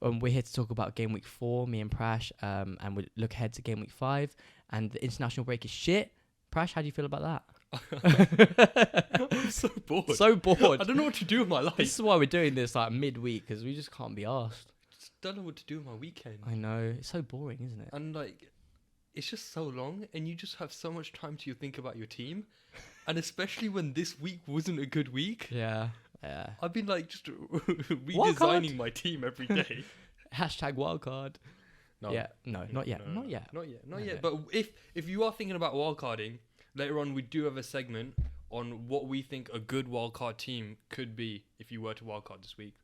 We're here to talk about game week 4, me and Prash, and we look ahead to game week 5. And the international break is shit. Prash, how do you feel about that? I'm so bored. So bored. I don't know what to do with my life. This is why we're doing this like midweek, because we just can't be arsed. Just don't know what to do with my weekend. I know. It's so boring, isn't it? And like, it's just so long, and you just have so much time to think about your team, and especially when this week wasn't a good week. Yeah. I've been like just redesigning my team every day. Hashtag wildcard. No. Yeah. No, not yet. No, Not yet. Not yet. Not Okay. yet. But if you are thinking about wildcarding, later on we do have a segment on what we think a good wildcard team could be if you were to wildcard this week.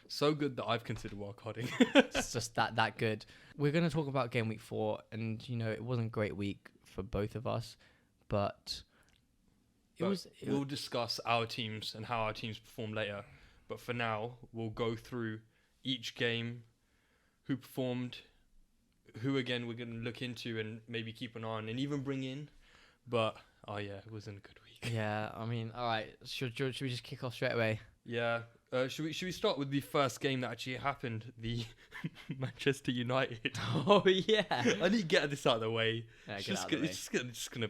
So good that I've considered wildcarding. It's just that good. We're going to talk about game week 4, and it wasn't a great week for both of us, but we'll discuss our teams and how our teams perform later. But for now, we'll go through each game, who performed, who again we're going to look into and maybe keep an eye on and even bring in. But it wasn't a good week. Yeah, I mean, all right. Should we just kick off straight away? Yeah. Should we start with the first game that actually happened, the Manchester United? Oh yeah. I need to get this out of the way. Yeah, It's get out of the way. just gonna.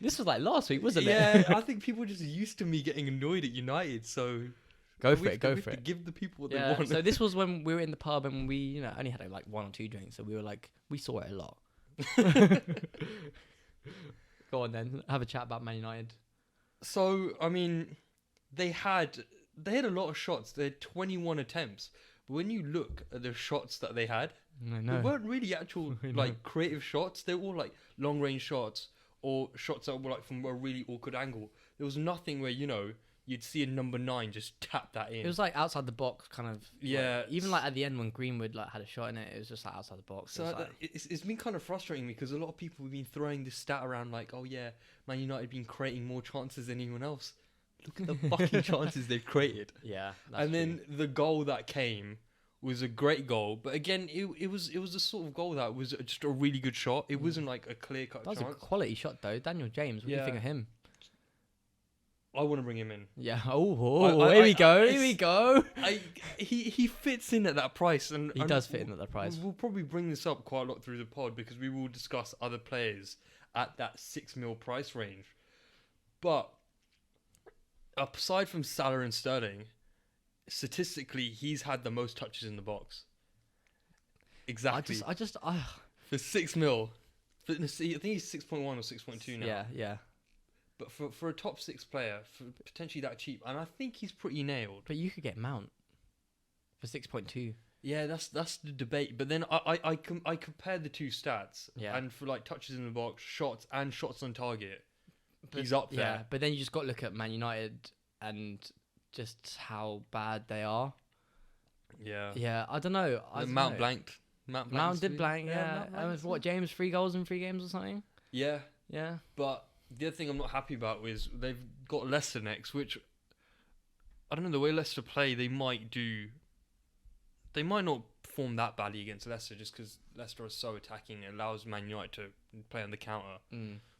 This was like last week, wasn't it? Yeah, I think people are just used to me getting annoyed at United, so Go for we it. have to give the people what they want. So this was when we were in the pub and we, only had like 1 or 2 drinks, so we were like, we saw it a lot. Go on then, have a chat about Man United. So I mean, they had a lot of shots. They had 21 attempts. But when you look at the shots that they had, I they know. weren't really actual like creative shots. They were all like long range shots or shots that were like from a really awkward angle. There was nothing where you'd see a number 9 just tap that in. It was like outside the box, kind of. Yeah. Like, even like at the end when Greenwood like had a shot in it, it was just like outside the box. So It was like, it's been kind of frustrating me because a lot of people have been throwing this stat around like, oh yeah, Man United been creating more chances than anyone else. Look at the fucking chances they've created. yeah. And then the goal that came was a great goal, but again, it was the sort of goal that was just a really good shot. It wasn't like a clear cut that was chance. a quality shot though. Daniel James, what do you think of him? I want to bring him in. Yeah. Here we go. He fits in at that price, and He does fit in at that price. We'll probably bring this up quite a lot through the pod because we will discuss other players at that 6 mil price range. But aside from Salah and Sterling, statistically, he's had the most touches in the box. Exactly. For 6 mil. I think he's 6.1 or 6.2 now. Yeah. But for a top 6 player, for potentially that cheap, and I think he's pretty nailed. But you could get Mount for 6.2. Yeah, that's the debate. But then I compared the two stats. Yeah. And for like touches in the box, shots and shots on target, he's up there. Yeah, but then you just got to look at Man United and just how bad they are. Yeah. Yeah, I don't know. Mount blanked. Mount did blank, yeah. What, James, 3 goals in 3 games or something? Yeah. Yeah. But the other thing I'm not happy about is they've got Leicester next, which I don't know, the way Leicester play, they might not perform that badly against Leicester just because Leicester are so attacking. It allows Man United to play on the counter.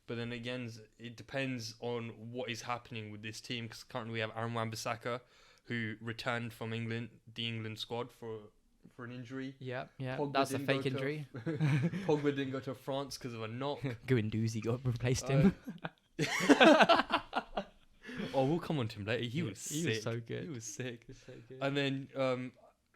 But then again, it depends on what is happening with this team because currently we have Aaron Wan-Bissaka who returned from the England squad for an injury. Yeah. Pogba That's a didn't fake go to- injury. Pogba didn't go to France because of a knock. Guendouzi replaced him. We'll come on to him later. He was sick. He was so good. He was sick. And then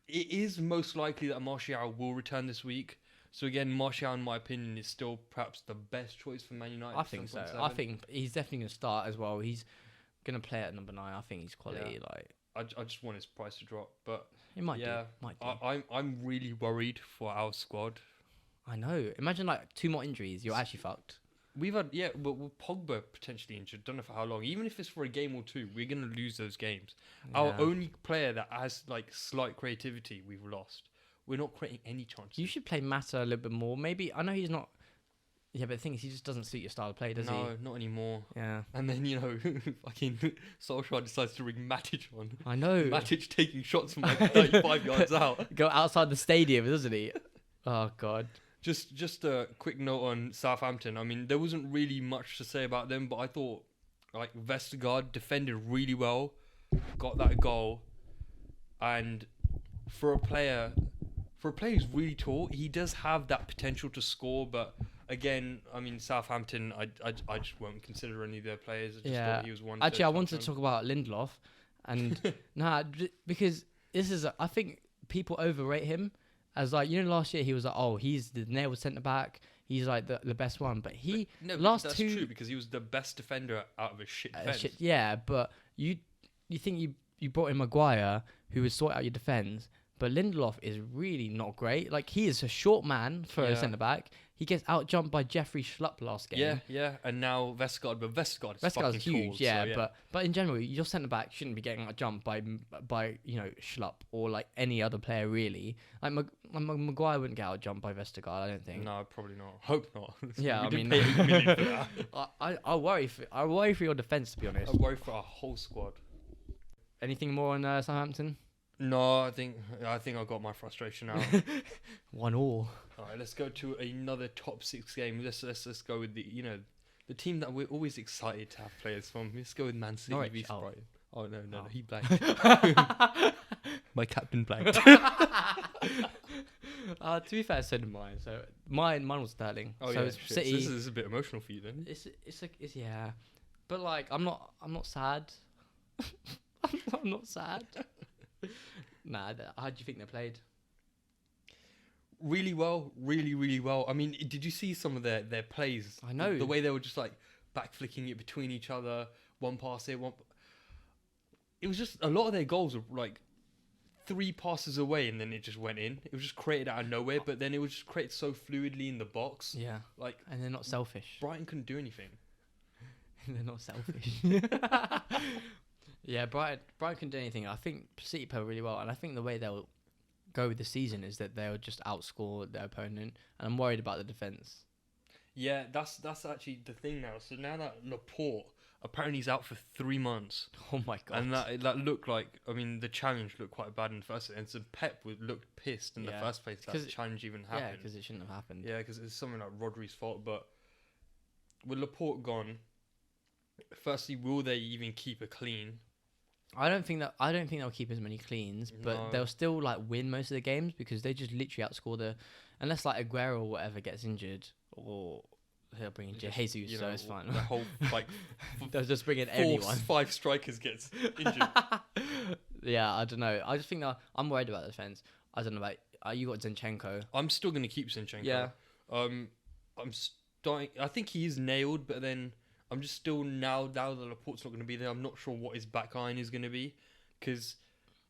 it is most likely that Martial will return this week. So again, Martial, in my opinion, is still perhaps the best choice for Man United. I think so. 7.7. I think he's definitely going to start as well. He's going to play at number 9. I think he's quality. Yeah. Like I just want his price to drop, but it might do. I'm really worried for our squad. I know. Imagine like 2 more injuries. You're actually fucked. We've had but with Pogba potentially injured, don't know for how long. Even if it's for a game or 2, we're gonna lose those games. Yeah. Our only player that has like slight creativity, we've lost. We're not creating any chances. You should play Mata a little bit more. Maybe I know he's not. Yeah, but the thing is, he just doesn't suit your style of play, does he? No, not anymore. Yeah. And then fucking Solskjaer decides to bring Matic on. I know. Matic taking shots from like 35 yards out. Go outside the stadium, doesn't he? Oh God. Just a quick note on Southampton. I mean, there wasn't really much to say about them, but I thought like Vestergaard defended really well, got that goal, and for a for a player who's really tall, he does have that potential to score. But again, I mean, Southampton, I just won't consider any of their players. I just thought he was one. Actually, I wanted to talk about Lindelof, and because this is, I think people overrate him as like, last year he was like, oh, he's the nailed centre back. He's like the best one, but that's true because he was the best defender out of a shit defence. But you think you brought in Maguire, who would sort out your defence, but Lindelof is really not great. Like, he is a short man for a centre back. He gets out jumped by Jeffrey Schlupp last game. Yeah, and now Vestergaard, but Vestergaard is fucking huge, tall, but in general, your centre back shouldn't be getting out jumped by Schlupp or like any other player really. Like Maguire wouldn't get out jumped by Vestergaard, I don't think. No, probably not. Hope not. Yeah, I mean, pay 8 million for that. I worry for your defence, to be honest. I worry for our whole squad. Anything more on Southampton? No, I think I got my frustration out. 1-1. All right, let's go to another top 6 game. Let's go with the team that we're always excited to have players from. Let's go with Man City v Brighton. Oh no, he blanked. My captain blanked. To be fair, so did mine. So mine was Sterling. Oh so yeah, it's City. So this is a bit emotional for you then. It's yeah, but like I'm not sad. I'm not sad. Nah, how do you think they played? Really well, really well. I mean, did you see some of their plays? I know. The way they were just like back flicking it between each other, one pass here, one. It was just a lot of their goals were like 3 passes away and then it just went in. It was just created out of nowhere, but then it was just created so fluidly in the box. Yeah. Like, and they're not selfish. Brighton couldn't do anything. They're not selfish. Yeah, Brighton can do anything. I think City play really well, and I think the way they'll go with the season is that they'll just outscore their opponent, and I'm worried about the defence. Yeah, that's actually the thing now. So now that Laporte apparently he's out for 3 months. Oh my god! And that looked like, I mean, the challenge looked quite bad in the first, and so Pep looked pissed in the first place that the challenge even happened. Yeah, because it shouldn't have happened. Yeah, because it's something like Rodri's fault. But with Laporte gone, firstly, will they even keep a clean? I don't think they'll keep as many cleans, but they'll still like win most of the games because they just literally outscore unless like Aguero or whatever gets injured, or they'll bring in Jesus, so it's fine. The whole like they'll just bring in anyone. 5 strikers gets injured. Yeah, I don't know. I just think that I'm worried about the defense. I don't know about you got Zinchenko. I'm still gonna keep Zinchenko. Yeah. I'm starting. I think he is nailed, but then. I'm just still now that Laporte's not going to be there. I'm not sure what his back line is going to be, because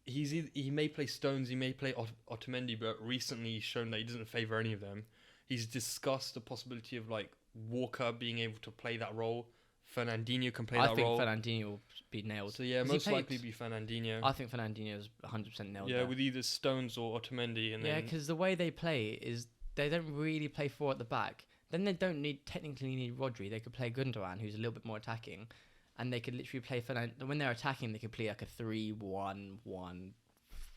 he may play Stones, he may play Otamendi, but recently he's shown that he doesn't favour any of them. He's discussed the possibility of like Walker being able to play that role. Fernandinho can play that role. I think Fernandinho will be nailed. So yeah, most likely be Fernandinho. I think Fernandinho is 100% nailed. Yeah, with either Stones or Otamendi, and because the way they play is they don't really play 4 at the back. Then they don't technically need Rodri. They could play Gundogan, who's a little bit more attacking, and they could literally play when they're attacking. They could play like a 3-1-1-4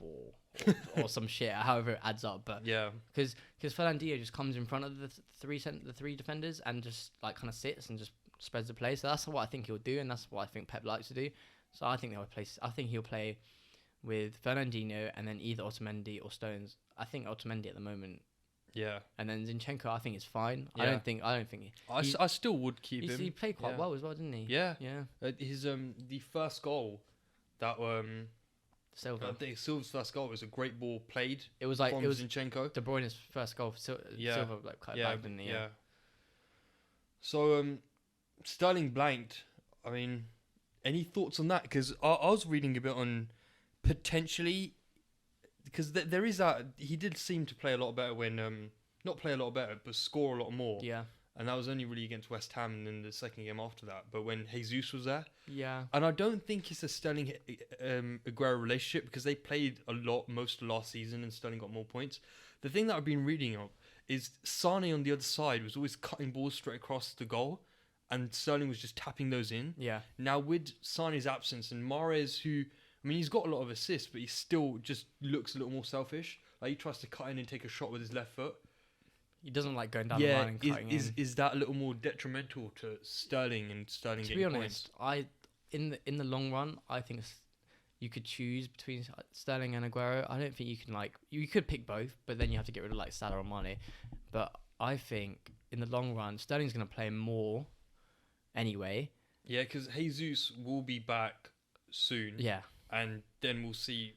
or some shit, however it adds up. But yeah, because Fernandinho just comes in front of the three defenders and just like kind of sits and just spreads the play. So that's what I think he'll do, and that's what I think Pep likes to do. So I think he'll play with Fernandinho and then either Otamendi or Stones. I think Otamendi at the moment. Yeah, and then Zinchenko, I think is fine. Yeah. I don't think. I still would keep him. He played quite well as well, didn't he? Yeah. His the first goal, that Silva. I think Silva's first goal was a great ball played. It was like from Zinchenko. De Bruyne's first goal. Silva like cut it back, didn't he? Yeah. So Sterling blanked. I mean, any thoughts on that? Because I was reading a bit on potentially. Because there is that he did seem to play a lot better when not play a lot better but score a lot more. Yeah. And that was only really against West Ham and in the second game after that. But when Jesus was there. Yeah. And I don't think it's a Sterling Aguero relationship because they played a lot most of last season and Sterling got more points. The thing that I've been reading of is Sane on the other side was always cutting balls straight across the goal and Sterling was just tapping those in. Yeah. Now with Sane's absence and Mahrez, who... I mean, he's got a lot of assists, but he still just looks a little more selfish. Like, he tries to cut in and take a shot with his left foot. He doesn't like going down the line and cutting in. Is that a little more detrimental to Sterling and Sterling getting points? To be honest, in the long run, I think you could choose between Sterling and Aguero. I don't think you can you could pick both, but then you have to get rid of like Salah or Mane. But I think in the long run, Sterling's going to play more anyway. Yeah, because Jesus will be back soon. Yeah. And then we'll see.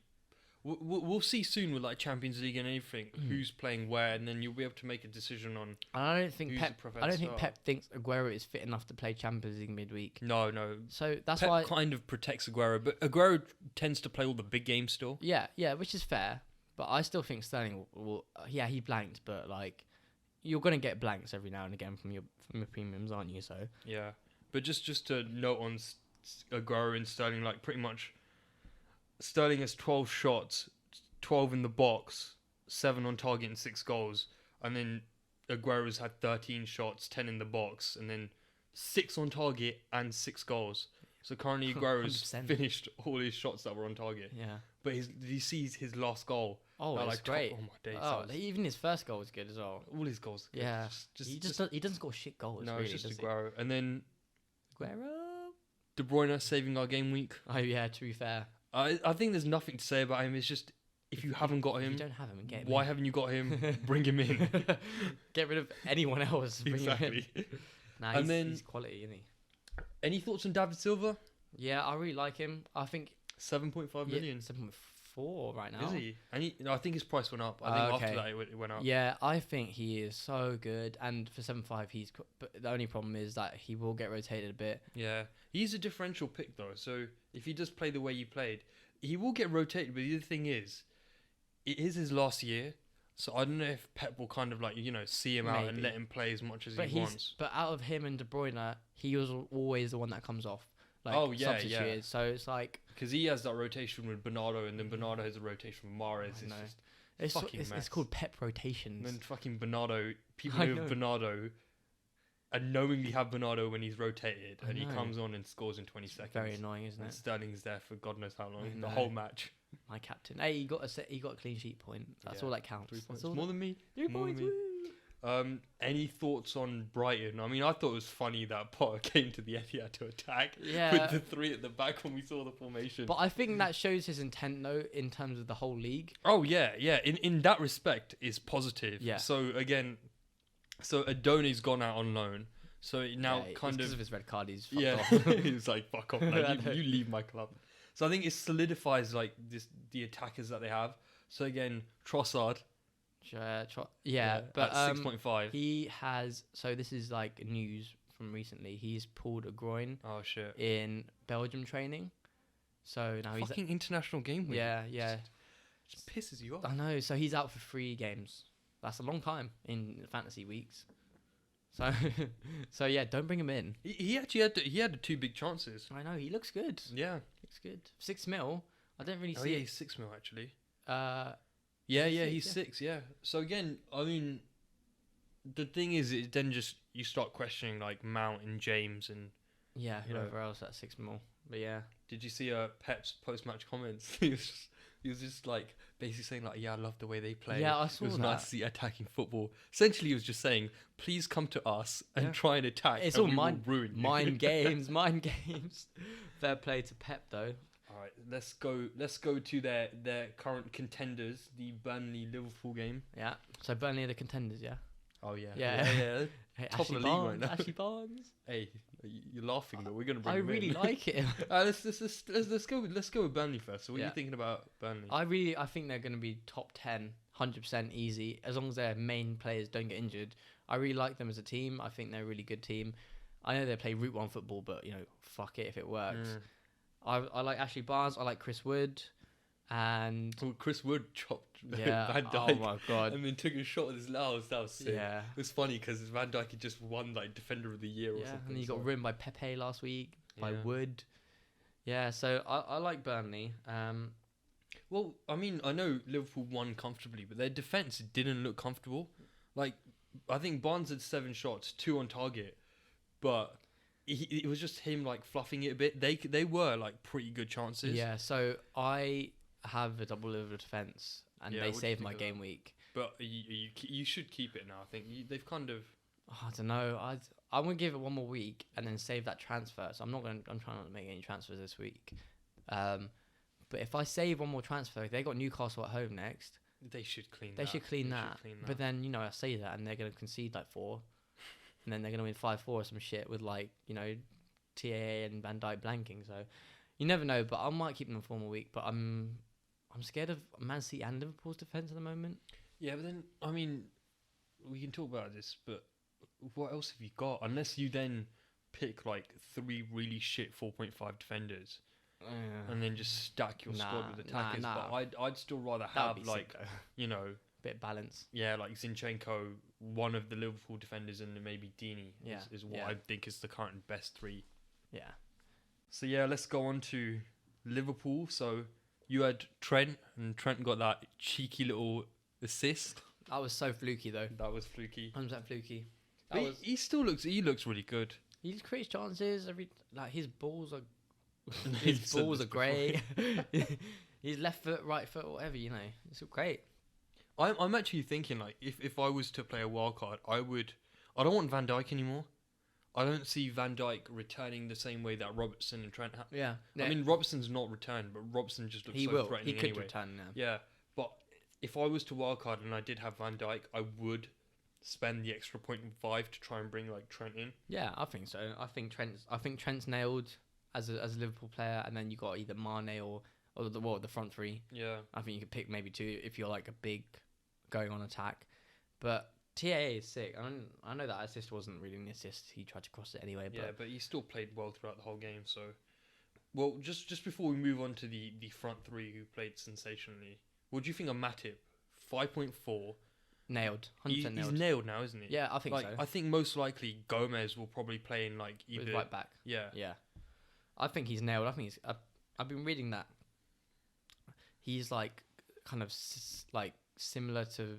We'll see soon with like Champions League and everything who's playing where, and then you'll be able to make a decision on. I don't think who's Pep. the preferred I don't think start. Pep thinks Aguero is fit enough to play Champions League midweek. No. So that's Pep why. kind of protects Aguero, but Aguero tends to play all the big games still. Yeah, which is fair. But I still think Sterling will. Yeah, he blanked, but like, you're gonna get blanks every now and again from your premiums, aren't you? So. Yeah, but just to note on Aguero and Sterling, like pretty much, Sterling has 12 shots, 12 in the box, 7 on target and 6 goals, and then Aguero's had 13 shots, 10 in the box, and then 6 on target and 6 goals. So currently Aguero's 100%. finished all his shots that were on target. Yeah. But did you see his last goal? Oh, That, it's like, great. Oh my days. Oh, that was- even his first goal was good as well. all his goals. Good. Yeah. Just, He doesn't score shit goals. no, really, it's just does he? Aguero. And then Aguero. De Bruyne saving our game week. Oh yeah, to be fair. I think there's nothing to say about him. It's just if you haven't got If him, you don't have him, get him. why haven't you got him? Bring him in. Get rid of anyone else. Bring him in. Exactly. Nah, And he's, then- he's quality, isn't he? Any thoughts on David Silva? Yeah, I really like him. I think 7.5 million. 7.4 right now. Is he? And no, I think his price went up. I think Okay. after that it went up. Yeah, I think he is so good, and for 7.5, but the only problem is that he will get rotated a bit. Yeah. He's a differential pick though. So if he does play the way you played, he will get rotated. But the other thing is, it is his last year. So I don't know if Pep will kind of see him out and Maybe. let him play as much as But he wants. but out of him and De Bruyne, he was always the one that comes off. Like, Oh, yeah, substituted. yeah. So it's like Because he has that rotation with Bernardo, and then Bernardo has a rotation with Mahrez. I It's know. just it's fucking it's mess. called Pep rotations. And then fucking Bernardo, people I who know. have Bernardo and knowingly have Bernardo when he's rotated, I and he know. comes on and scores in 20 seconds. Very annoying, isn't And it? Sterling's there for God knows how long, I the know. whole match. My captain. Hey, he got a clean sheet point. That's Yeah, all that counts. 3 That's points. all More than me. 3 more than points. me. Woo. Any thoughts on Brighton? I mean, I thought it was funny that Potter came to the Etihad to attack Yeah. with the 3 at the back when we saw the formation. But I think that shows his intent, though, in terms of the whole league. Oh yeah. In that respect, is positive. Yeah. So again, Adonis gone out on loan. So now Yeah, kind because of of his red card, he's fucked yeah, off. he was like, "Fuck off, man. You leave my club." So I think it solidifies the attackers that they have. So again, Trossard, But at 6.5. he has. So this is like news from recently. He's pulled a groin Oh shit! in Belgium training. So now Fucking international game week. yeah. Just pisses you off. I know. So he's out for 3 games. That's a long time in fantasy weeks. So yeah, don't bring him in. He actually had the 2 big chances. I know he looks good. Yeah. Looks good. 6 mil. I don't really Oh see yeah, it. he's 6 mil actually. Uh, Yeah, Is he he's 6? 6. Yeah. So again, I mean, the thing is, it then just you start questioning like Mount and James and. yeah. You know. Whoever else at 6 mil. But yeah. Did you see Pep's post-match comments? He was just like basically saying like, "Yeah, I love the way they play. Yeah, I saw It was that. nice to see attacking football." Essentially, he was just saying, "Please come to us and Yeah. try and attack. It's and all we will mind- ruin you." Mind games. Mind games. Fair play to Pep though. All right, let's go to their current contenders, the Burnley Liverpool game. Yeah. So Burnley are the contenders. Yeah. Oh yeah, Yeah. Hey, Top of Ashley the league right Barnes, now. Ashley Barnes. Hey, you're laughing, but we're gonna bring. I him really in. like it. Let's go with Burnley first. So what are Yeah. you thinking about Burnley? I think they're going to be top 10, 100% easy, as long as their main players don't get injured. I really like them as a team. I think they're a really good team. I know they play Route 1 football, but, fuck it if it works. I like Ashley Barnes. I like Chris Wood. And, Well, Chris Wood chopped yeah. Van Oh, Dijk my God. and then took a shot with his lows. That was sick. Yeah. It was funny because Van Dijk had just won like Defender of the Year or Yeah. something. And he got so- ruined by Pepe last week, by Yeah. Wood. Yeah, so I like Burnley. Well, I mean, I know Liverpool won comfortably, but their defense didn't look comfortable. Like, I think Barnes had 7 shots, 2 on target, but it was just him like fluffing it a bit. They were like pretty good chances. Yeah, so I have a double over defence, and Yeah, they what do you saved think my of that? game week. But you should keep it now. I think they've kind of. Oh, I don't know. I'm gonna give it one more week and then save that transfer. So I'm trying not to make any transfers this week. But if I save one more transfer, they got Newcastle at home next. They should clean They that. should clean that. But then, I say that and they're going to concede like 4. And then they're going to win 5-4 or some shit with like, TAA and Van Dijk blanking. So you never know. But I might keep them in form a week. But I'm scared of Man City and Liverpool's defence at the moment. Yeah, but then, I mean, we can talk about this, but what else have you got? Unless you then pick like 3 really shit 4.5 defenders. And then just stack your squad with attackers. But I'd still rather have like, bit of balance. Yeah, like Zinchenko, one of the Liverpool defenders, and then maybe Dini is what I think is the current best 3. Yeah. So yeah, let's go on to Liverpool. So you had Trent, and Trent got that cheeky little assist. That was so fluky though. That was fluky. 100% fluky. He still looks really good. He just creates chances. His balls are. His balls are great. He's left foot, right foot, whatever, It's great. I'm actually thinking, like, if I was to play a wildcard, I don't want Van Dijk anymore. I don't see Van Dijk returning the same way that Robertson and Trent have. Yeah. I mean, Robertson's not returned, but Robertson just looks threatening. He could anyway. return now. Yeah, but if I was to wildcard and I did have Van Dijk, I would spend the extra 0.5 to try and bring, like, Trent in. Yeah, I think so. I think Trent's nailed as a Liverpool player, and then you got either Mane or the front 3. Yeah. I think you could pick maybe 2 if you're like a big going on attack. But TAA is sick. I know that assist wasn't really an assist. He tried to cross it anyway. Yeah, but he still played well throughout the whole game. So, well, just before we move on to the front 3 who played sensationally, what do you think of Matip? 5.4. Nailed. 100% nailed. He's nailed now, isn't he? Yeah, I think so. I think most likely Gomez will probably play in like either with right back. Yeah. Yeah. I think he's nailed. I think he's. I've been reading that he's like kind of like similar to,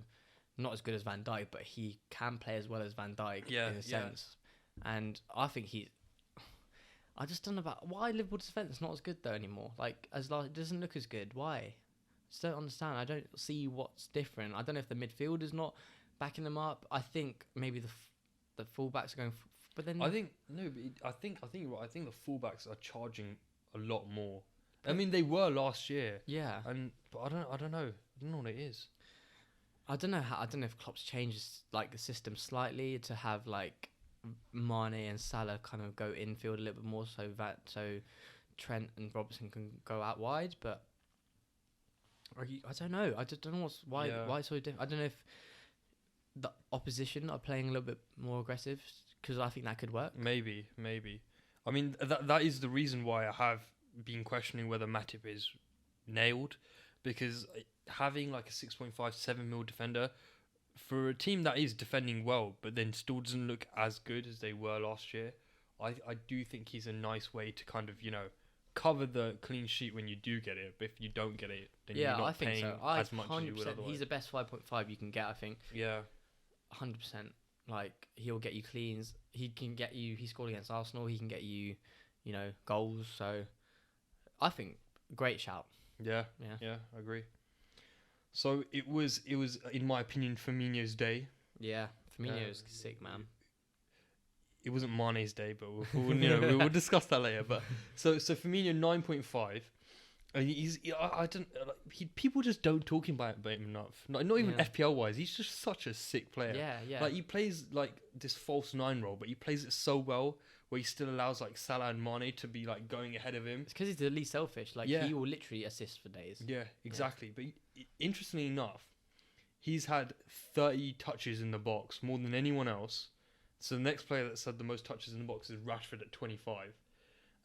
not as good as Van Dijk, but he can play as well as Van Dijk in a sense. And I think I just don't know about why Liverpool's defense is not as good though anymore. Like it doesn't look as good. Why? Just don't understand. I don't see what's different. I don't know if the midfield is not backing them up. I think maybe the fullbacks are going. But then I think you're right. I think the fullbacks are charging a lot more. I mean, they were last year. Yeah. But I don't know. I don't know what it is. I don't know if Klopp's changes like the system slightly to have like Mane and Salah kind of go infield a little bit more, so Trent and Robertson can go out wide. But I don't know. I just don't know why it's so different. I don't know if the opposition are playing a little bit more aggressive, because I think that could work. Maybe. I mean, that is the reason why I have been questioning whether Matip is nailed, because having like a 6.5, 7 mil defender for a team that is defending well, but then still doesn't look as good as they were last year, I do think he's a nice way to kind of, cover the clean sheet when you do get it. But if you don't get it, then you're not paying as much as you would otherwise. He's the best 5.5 you can get, I think. Yeah. 100%. Like, he'll get you cleans. He scored against Arsenal. He can get you, goals. So, I think, great shout. Yeah, I agree. So, it was in my opinion, Firmino's day. Yeah, Firmino's sick, man. It wasn't Mane's day, but we'll discuss that later. But so Firmino 9.5. People just don't talk about him enough. Not even FPL wise. He's just such a sick player. Yeah. Like, he plays like this false 9 role, but he plays it so well, where he still allows like Salah and Mane to be like going ahead of him. It's because he's the least selfish. Like, he will literally assist for days. Yeah, exactly. Yeah. But interestingly enough, he's had 30 touches in the box, more than anyone else. So the next player that's had the most touches in the box is Rashford at 25.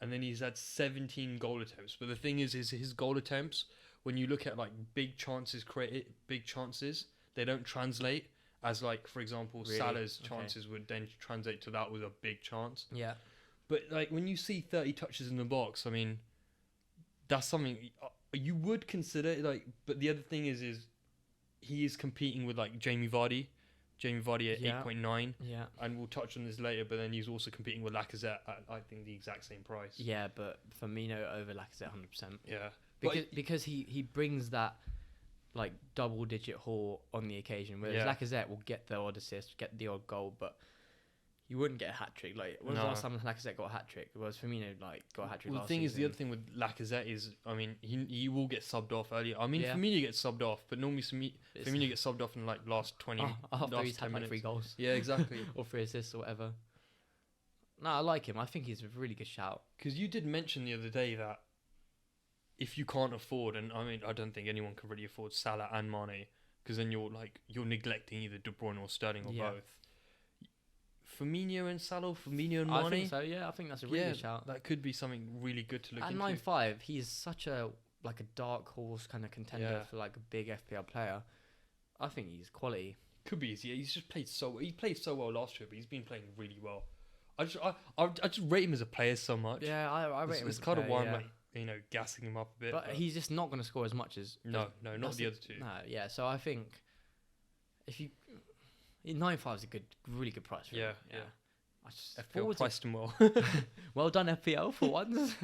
And then he's had 17 goal attempts. But the thing is his goal attempts, when you look at like big chances created, big chances, they don't translate as, like, for example, really? Salah's chances would then translate to that was a big chance. Yeah. But like when you see 30 touches in the box, I mean, that's something you would consider. Like, but the other thing is he is competing with like Jamie Vardy at 8.9. Yeah. And we'll touch on this later, but then he's also competing with Lacazette at, I think, the exact same price. Yeah, but Firmino over Lacazette 100%. Yeah. Because he brings that like double-digit haul on the occasion, whereas Lacazette will get the odd assist, get the odd goal, but you wouldn't get a hat trick. Like when was the No. last time Lacazette got a hat trick? It was Firmino like got a hat trick Well, the last thing is, the season. other thing with Lacazette is, I mean, he will get subbed off earlier. I mean, Yeah. Firmino gets subbed off, but normally It's- Firmino gets subbed off in like last 20, after last he's 10 had like minutes. 3 goals Yeah, exactly. or 3 assists or whatever. No, I like him. I think he's a really good shout. Because you did mention the other day that if you can't afford, and I mean, I don't think anyone can really afford Salah and Mane, because then you're neglecting either De Bruyne or Sterling or Yeah. both. Firmino and Salah, Firmino and I Mane. think so. Yeah, I think that's a really Yeah, good shout. that could be something really good to look At into. 9.5, he's such a like a dark horse kind of contender Yeah. for like a big FPL player. I think he's quality. Could be easy. He's just played so. He played so well last year, but he's been playing really well. I just rate him as a player so much. Yeah, I rate him. It's as a kind of player, why yeah. I'm like, gassing him up a bit. But he's just not going to score as much as no, not that's the it. other two. No, yeah. So I think if you 9.5 is a really good price. For Yeah, him. yeah. I just, FPL forwards are- priced him well. well done FPL for once.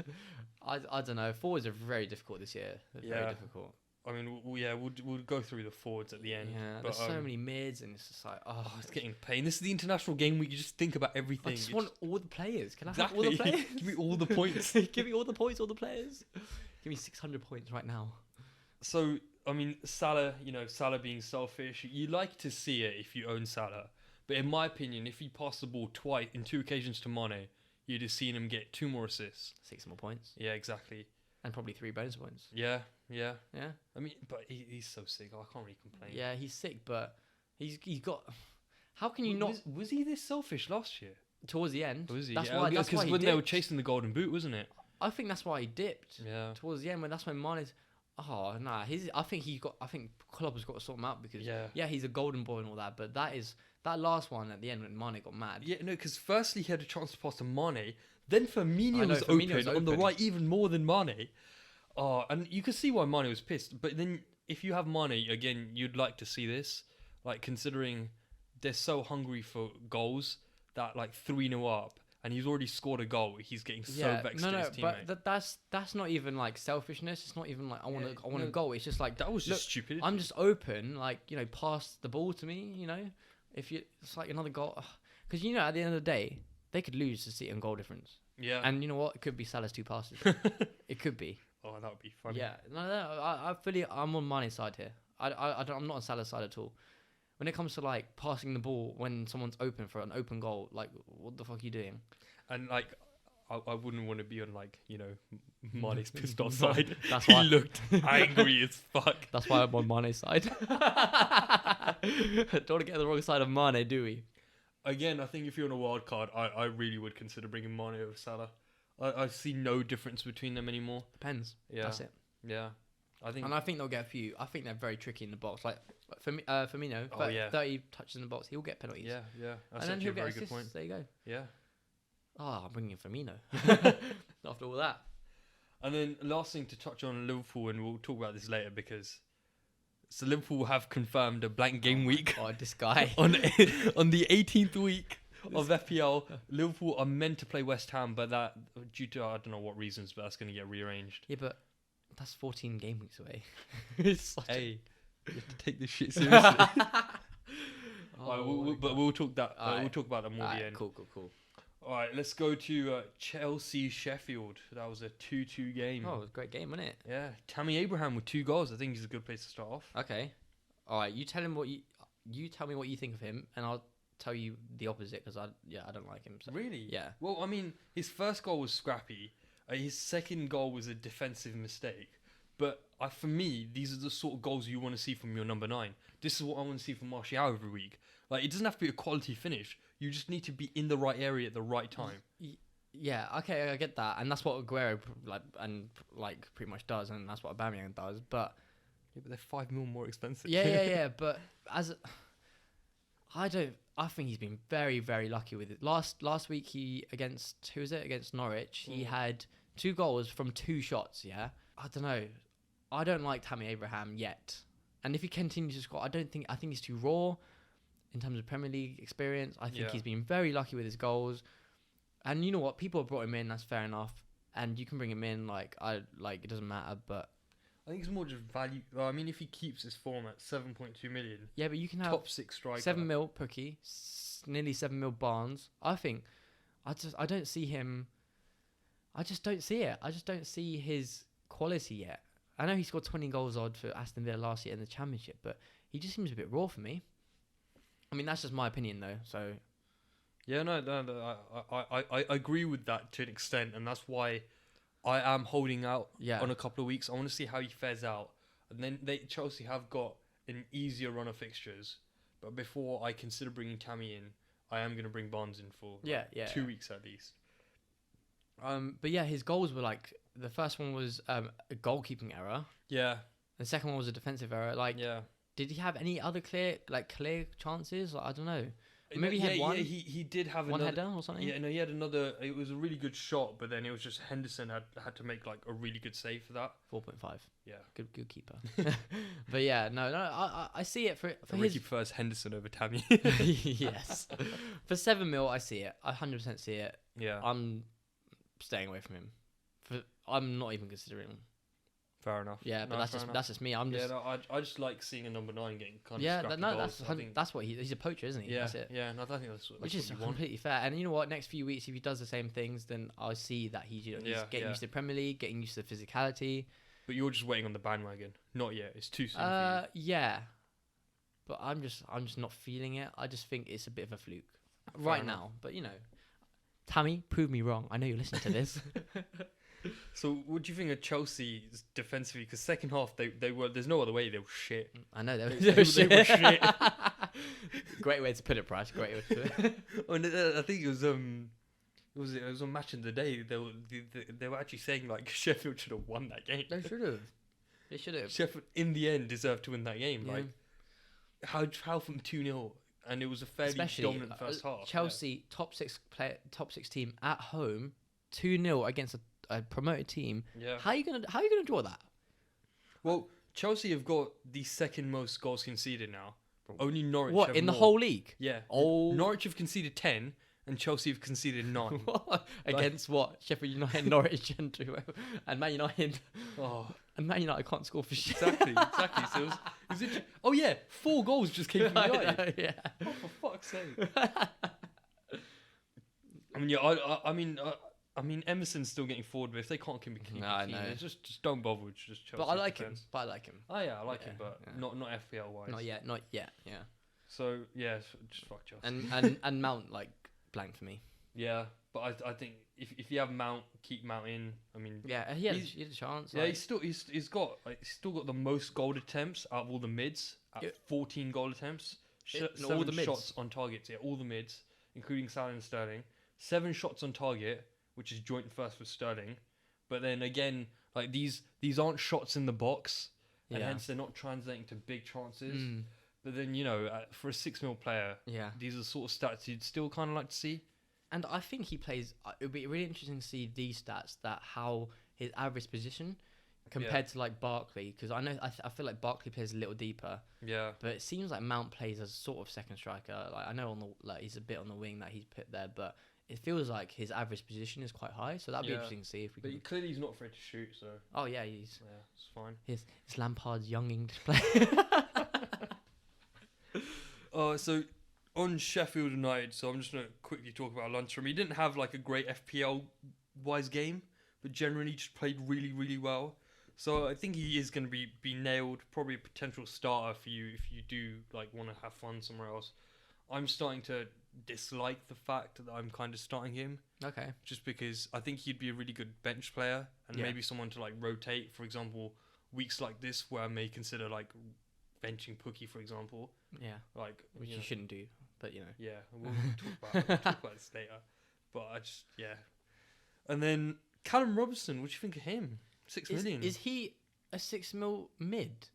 I don't know. Forwards are very difficult this year. They're Yeah. very difficult. I mean, we'll go through the forwards at the end. Yeah, but, there's so many mids, and it's just like, Oh, it's getting pain. This is the international game where you just think about everything. I just It's want all the players. Can I exactly. have all the players? Give me all the points. Give me all the points, all the players. Give me 600 points right now. So, I mean, Salah, Salah being selfish, you like to see it if you own Salah. But in my opinion, if he passed the ball twice in 2 occasions to Mane, you'd have seen him get 2 more assists. 6 more points. Yeah, exactly. And probably 3 bonus points. Yeah. Yeah? I mean, but he's so sick. I can't really complain. Yeah, he's sick, but he's got... How can you not... Was he this selfish last year? Towards the end. Was he? That's Yeah, why, that's because why he when they were dipped. chasing the golden boot, wasn't it? I think that's why he dipped. Yeah. Towards the end, that's when Mane's... Oh, nah. I think Klopp has got to sort him out because... Yeah. He's a golden boy and all that, but that last one at the end when Mane got mad. Yeah, no, because firstly he had a chance to pass to Mane, then Firmino I know, was Firmino was open on the open. right even more than Mane. Oh, and you could see why Mane was pissed. But then if you have Mane, again, you'd like to see this. Like, considering they're so hungry for goals that, like, 3-0 up, and he's already scored a goal, he's getting so vexed at his teammate. But that's not even like selfishness. It's not even like I want a no, goal. It's just like that was look, just stupid. I'm just open, like pass the ball to me. If it's like another goal, because at the end of the day they could lose to City on goal difference. Yeah. And you know what? It could be Salah's 2 passes. It could be. Oh, that would be funny. Yeah. No. I'm on Mane's side here. I'm not on Salah's side at all. When it comes to like passing the ball when someone's open for an open goal, like what the fuck are you doing? And, like, I wouldn't want to be on, like, Mane's pissed off side. That's He why- looked angry as fuck. That's why I'm on Mane's side. Don't want to get on the wrong side of Mane, do we? Again, I think if you're on a wild card, I really would consider bringing Mane over Salah. I see no difference between them anymore. Depends. Yeah. That's it. Yeah. I think. And I think they'll get a few. I think they're very tricky in the box. Like Firmino, Oh, yeah. 30 touches in the box, he'll get penalties. Yeah, yeah. That's And then actually he'll a get very assists. good point. There you go. Yeah. Oh, I'm bringing Firmino. After all that. And then last thing to touch on Liverpool, and we'll talk about this later because so Liverpool have confirmed a blank game week Oh, this guy. on the 18th week of FPL. Liverpool are meant to play West Ham, but that due to I don't know what reasons, but that's going to get rearranged. Yeah, but that's 14 game weeks away. It's such Hey, you have to take this shit seriously. Oh, but we'll talk that. Alright. We'll talk about that more at the end. Cool. All right, let's go to Chelsea Sheffield. That was a 2-2 game. Oh, it was a great game, wasn't it? Yeah, Tammy Abraham with 2 goals. I think he's a good place to start off. Okay. All right. You tell him you tell me what you think of him, and I'll tell you the opposite because I don't like him. So. Really? Yeah. Well, I mean, his first goal was scrappy. His second goal was a defensive mistake. But for me, these are the sort of goals you want to see from your number 9. This is what I want to see from Martial every week. Like, it doesn't have to be a quality finish. You just need to be in the right area at the right time. Yeah, okay, I get that, and that's what Aguero pretty much does, and that's what Aubameyang does. But Yeah, but they're 5 mil more expensive. yeah. But I think he's been very, very lucky with it. Last week against Norwich, he had 2 goals from 2 shots. Yeah, I don't know. I don't like Tammy Abraham yet, and if he continues to score, I think he's too raw in terms of Premier League experience. I think he's been very lucky with his goals. And you know what? People have brought him in. That's fair enough. And you can bring him in. It doesn't matter. But I think it's more just value. Well, I mean, if he keeps his form at 7.2 million, yeah, but you can have top 6 striker. 7 mil per key, nearly 7 mil Barnes. I think I don't see him. I just don't see it. I just don't see his quality yet. I know he scored 20 goals odd for Aston Villa last year in the Championship, but he just seems a bit raw for me. I mean, that's just my opinion though. So Yeah, no, I agree with that to an extent, and that's why I am holding out on a couple of weeks. I want to see how he fares out, and then Chelsea have got an easier run of fixtures. But before I consider bringing Tammy in, I am going to bring Barnes in for 2 weeks at least. But yeah, his goals were like the first one was a goalkeeping error. Yeah. The second one was a defensive error. Like, did he have any other clear chances? Like, I don't know. Maybe he had one. Yeah, he did have one another header or something. Yeah, no, he had another. It was a really good shot, but then it was just Henderson had to make like a really good save for that. 4.5. Yeah, good keeper. But yeah, no, I see it for Ricky prefers Henderson over Tammy. Yes, for 7 mil, I see it. I 100% see it. Yeah, I'm staying away from him. I'm not even considering him. Fair enough. Yeah, but that's just me. I just like seeing a number 9 getting kind of scrappy goals. That's what he's a poacher, isn't he? Yeah, that's it. Yeah, no, I think that's which is completely fair. And you know what? Next few weeks, if he does the same things, then I see that he's getting used to the Premier League, getting used to the physicality. But you're just waiting on the bandwagon. Not yet. It's too soon for you. Yeah, but I'm just not feeling it. I just think it's a bit of a fluke now. But Tammy, prove me wrong. I know you're listening to this. So, what do you think of Chelsea's defensively? Because second half, they were. There's no other way. They were shit. I know they were shit. They were shit. Great way to put it, Prash. Great way to put it. And I think it was on Match of the Day. They were actually saying like Sheffield should have won that game. They should have. Sheffield in the end deserved to win that game. Like how from 2-0, and it was a fairly dominant first half. Chelsea top six team at home, 2-0 against a promoted team. Yeah. How are you gonna draw that? Well, Chelsea have got the second most goals conceded now. Only Norwich. What have in the more. whole league? Yeah. Oh, Norwich have conceded 10, and Chelsea have conceded 9. What? Against what? Sheffield United, Norwich, and Man United. Oh, and Man United can't score for shit. Exactly. So it was 4 goals just came from United. Yeah. Oh, for fuck's sake. I mean, Emerson's still getting forward, but if they can't keep clean, just don't bother with just Chelsea. But I like defense. him. Oh yeah, I like him, but not FPL wise. Not yet. Yeah. So yeah, just fuck Chelsea. And Mount like blank for me. Yeah, but I think if you have Mount, keep Mount in. I mean, yeah, he had a chance. Yeah, he's still got the most goal attempts out of all the mids at 14 goal attempts. 7 shots on target. Yeah, all the mids, including Salah and Sterling. 7 shots on target, which is joint first with Sterling. But then again, like these aren't shots in the box, and hence they're not translating to big chances. But then for a 6 mil player, these are the sort of stats you'd still kind of like to see. And I think he plays. It would be really interesting to see these stats, that how his average position compared to like Barkley, because I feel like Barkley plays a little deeper. Yeah. But it seems like Mount plays as sort of second striker. Like I know he's a bit on the wing that he's put there, but it feels like his average position is quite high. So that'd be interesting to see if we. But clearly he's not afraid to shoot. So. Oh yeah, it's fine. It's Lampard's young English player. So on Sheffield United, so I'm just going to quickly talk about Lundstrom. He didn't have like a great FPL-wise game, but generally just played really, really well. So I think he is going to be nailed, probably a potential starter for you if you do like want to have fun somewhere else. I'm starting to dislike the fact that I'm kind of starting him. Okay. Just because I think he'd be a really good bench player and maybe someone to like rotate. For example, weeks like this where I may consider like benching Pookie, for example. Yeah. Like which you shouldn't do, but Yeah, we'll talk about this later. But I just And then Callum Robinson, what do you think of him? 6 million. Is he a 6 mil mid?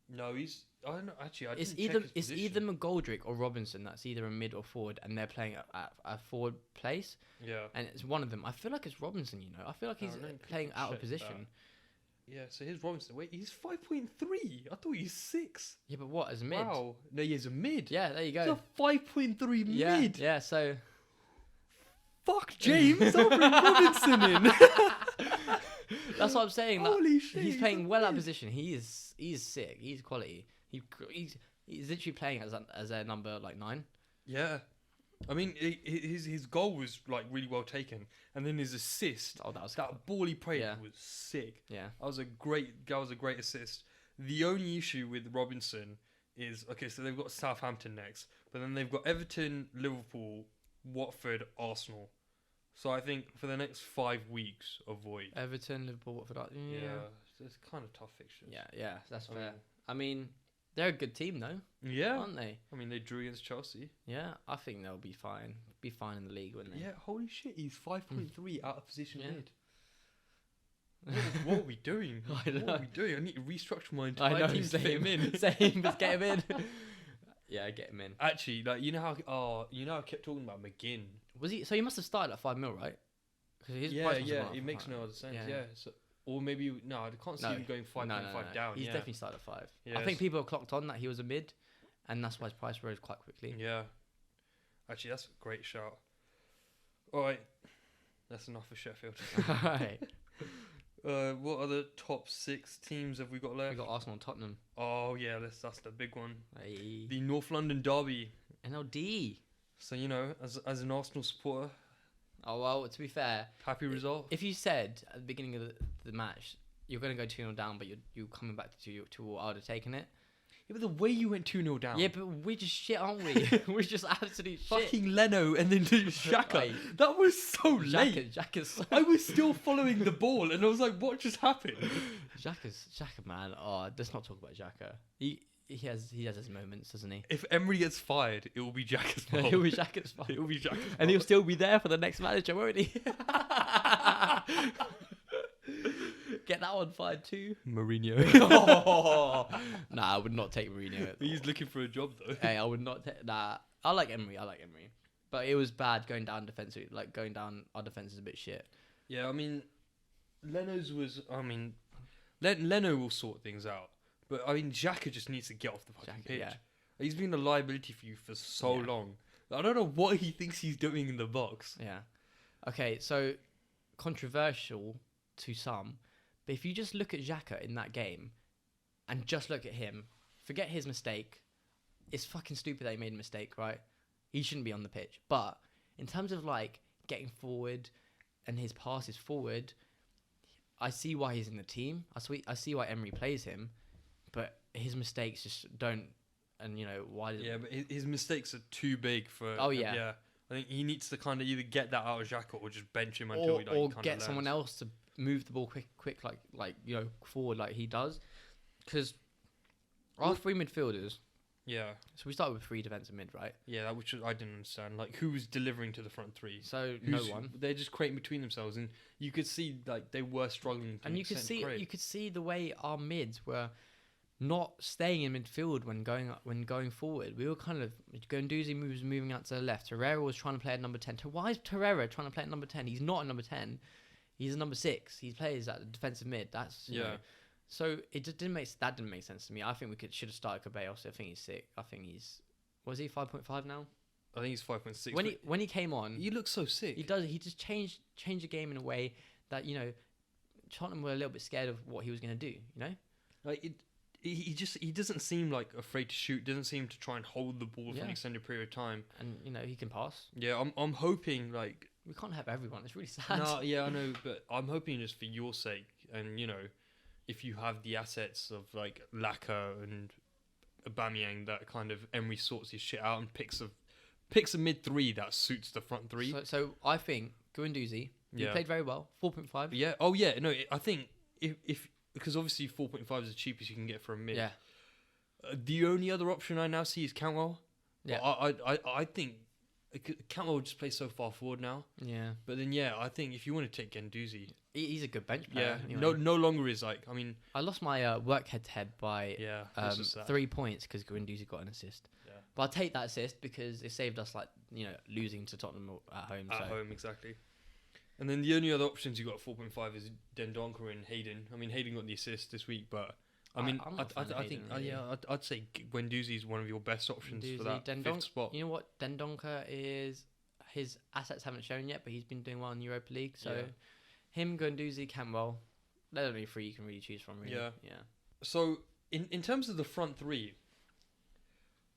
No, he's. I don't know. Actually, it's either McGoldrick or Robinson that's either a mid or forward, and they're playing at a forward place. Yeah. And it's one of them. I feel like it's Robinson. I feel like he's playing out of position. Yeah. So here's Robinson. Wait, he's 5.3. I thought he's 6. Yeah, but what as a mid? Wow. No, he's a mid. Yeah, there you go. He's a 5.3 mid. Yeah. So. Fuck James. I'll bring Robinson in. That's what I'm saying. Holy shit! He's playing well out of position. He's sick. He's quality. He's literally playing as a number like 9. Yeah. I mean, his goal was like really well taken, and then his assist, Oh, that was that ball he played Yeah. was sick. yeah. That was a great assist. The only issue with Robinson is okay. So they've got Southampton next, but then they've got Everton, Liverpool, Watford, Arsenal. So I think for the next 5 weeks, avoid. Everton, Liverpool, Watford. Yeah, it's kind of tough fixtures. Yeah, that's I fair. mean, I mean, they're a good team though, yeah. aren't they? I mean, they drew against Chelsea. Yeah, I think they'll be fine. Be fine in the league, wouldn't they? Yeah, holy shit, he's 5.3 out of position Yeah. mid. What are we doing? I What know. are we doing? I need to restructure my I entire know. team to fit him in. Same, just get him in. Yeah, get him in. Actually, like you know how I kept talking about McGinn. Was he? So he must have started at 5 mil, right? 'Cause his Yeah, price must have yeah, gone up it makes from no other sense. Yeah. Yeah, so, or maybe no, I can't see No. him going 5.5 No. down. He's Yeah, definitely started at 5. I Yes. think people have clocked on that he was a mid, and that's why his price rose quite quickly. yeah. Actually, that's a great shout. All right, that's enough for Sheffield. Alright. What other top 6 teams have we got left? We got Arsenal and Tottenham. Oh yeah, that's the big one. Hey. The North London derby. NLD. So you know, as an Arsenal supporter, Oh well, to be fair, happy result. if you said at the beginning of the match you're going to go 2-0 down, but you're coming back to what I would have taken it. Yeah, but the way you went 2-0 down. Yeah, but we're just shit, aren't we? We're just absolute shit. Fucking Leno and then Xhaka. Right. That was so late. Xhaka's I was still following the ball and I was like, what just happened? Xhaka, man. Oh, let's not talk about Xhaka. He has his moments, doesn't he? If Emery gets fired, it will be Xhaka's fault. He'll be Xhaka's fault. It will be Xhaka's And he'll fault. still be there for the next manager, won't he? Get that one fired too. Mourinho. Oh, nah, I would not take Mourinho. He's looking for a job though. Hey, I would not take that. I like Emery. But it was bad going down defensive. Like going down, our defense is a bit shit. Yeah, I mean, Leno will sort things out. But I mean, Xhaka just needs to get off the fucking Xhaka, pitch. yeah. He's been a liability for you for so Yeah. long. I don't know what he thinks he's doing in the box. Yeah. Okay, so controversial to some, but if you just look at Xhaka in that game and just look at him, forget his mistake. It's fucking stupid that he made a mistake, right? He shouldn't be on the pitch. But in terms of like getting forward and his passes forward, I see why he's in the team. I see why Emery plays him, but his mistakes just don't. And you know why? Yeah, but his mistakes are too big for. Oh, yeah. Yeah, I think he needs to kind of either get that out of Xhaka or just bench him until he or kind of get someone else to move the ball quick, like you know, forward like he does. Because our 3 midfielders. Yeah, So we started with 3 defensive mid, right? yeah, that which I didn't understand. Like, who was delivering to the front 3? So no Who's- one. They're just creating between themselves, and you could see like they were struggling. To And an you could extent see to create. you could see the way our mids were not staying in midfield when going forward. We were kind of Guendouzi was moving out to the left. Torreira was trying to play at number 10. Why is Torreira trying to play at number 10? He's not a number 10. He's a number 6. He plays at the defensive mid. That's you know. So it just didn't make sense to me. I think we should have started Caballos. I think he's sick. I think was he 5.5 now? I think he's 5.6. When he came on, he looks so sick. he just changed the game in a way that you know Tottenham were a little bit scared of what he was going to do. You know. Like he doesn't seem like afraid to shoot. Doesn't seem to try and hold the ball for an Yeah. extended period of time. And you know he can pass. Yeah, I'm hoping like We can't have everyone. It's really sad. no, yeah, I know, but I'm hoping just for your sake, and you know, if you have the assets of like Laka and Aubameyang, that kind of Emery sorts his shit out and picks a mid 3 that suits the front 3. So I think Guendouzi, he Yeah. played very well. 4.5. Yeah. Oh yeah. No, I think if because obviously 4.5 is the cheapest you can get for a mid. Yeah. The only other option I now see is Cantwell. Yeah. I think Cantwell just plays so far forward now. Yeah. But then yeah, I think if you want to take Guendouzi, He's a good bench yeah, player. Anyway. no longer is like I mean I lost my work head-to-head by yeah, this is sad. 3 points because Guendouzi got an assist. Yeah. But I'll take that assist because it saved us like you know losing to Tottenham at home. At so. home exactly. And then the only other options you got at 4.5 is Dendoncker and Hayden. I mean Hayden got the assist this week, but I mean I'm not a fan of I think Hayden, really. yeah I'd say Guendouzi is one of your best options for that fifth spot. You know what? Dendoncker is his assets haven't shown yet, but he's been doing well in Europa League. So Yeah. him, Guendouzi, Cantwell, they're the only 3 you can really choose from. Really. Yeah. Yeah. So in terms of the front 3,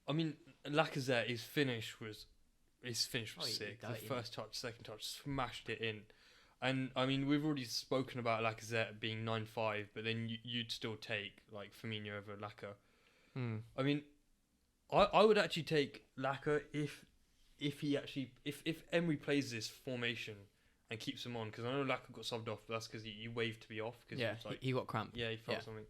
I mean Lacazette, his finish was his finish was Oh, he sick. did The that, yeah. first touch, second touch, smashed it in. And I mean, we've already spoken about Lacazette being 9.5, but then you'd still take like Firmino over Laka. I mean, I would actually take Laka if Emery plays this formation and keeps him on, because I know Laka got subbed off, but that's because he waved to be off. Cause Yeah, it was like, he got cramp. yeah, he felt something.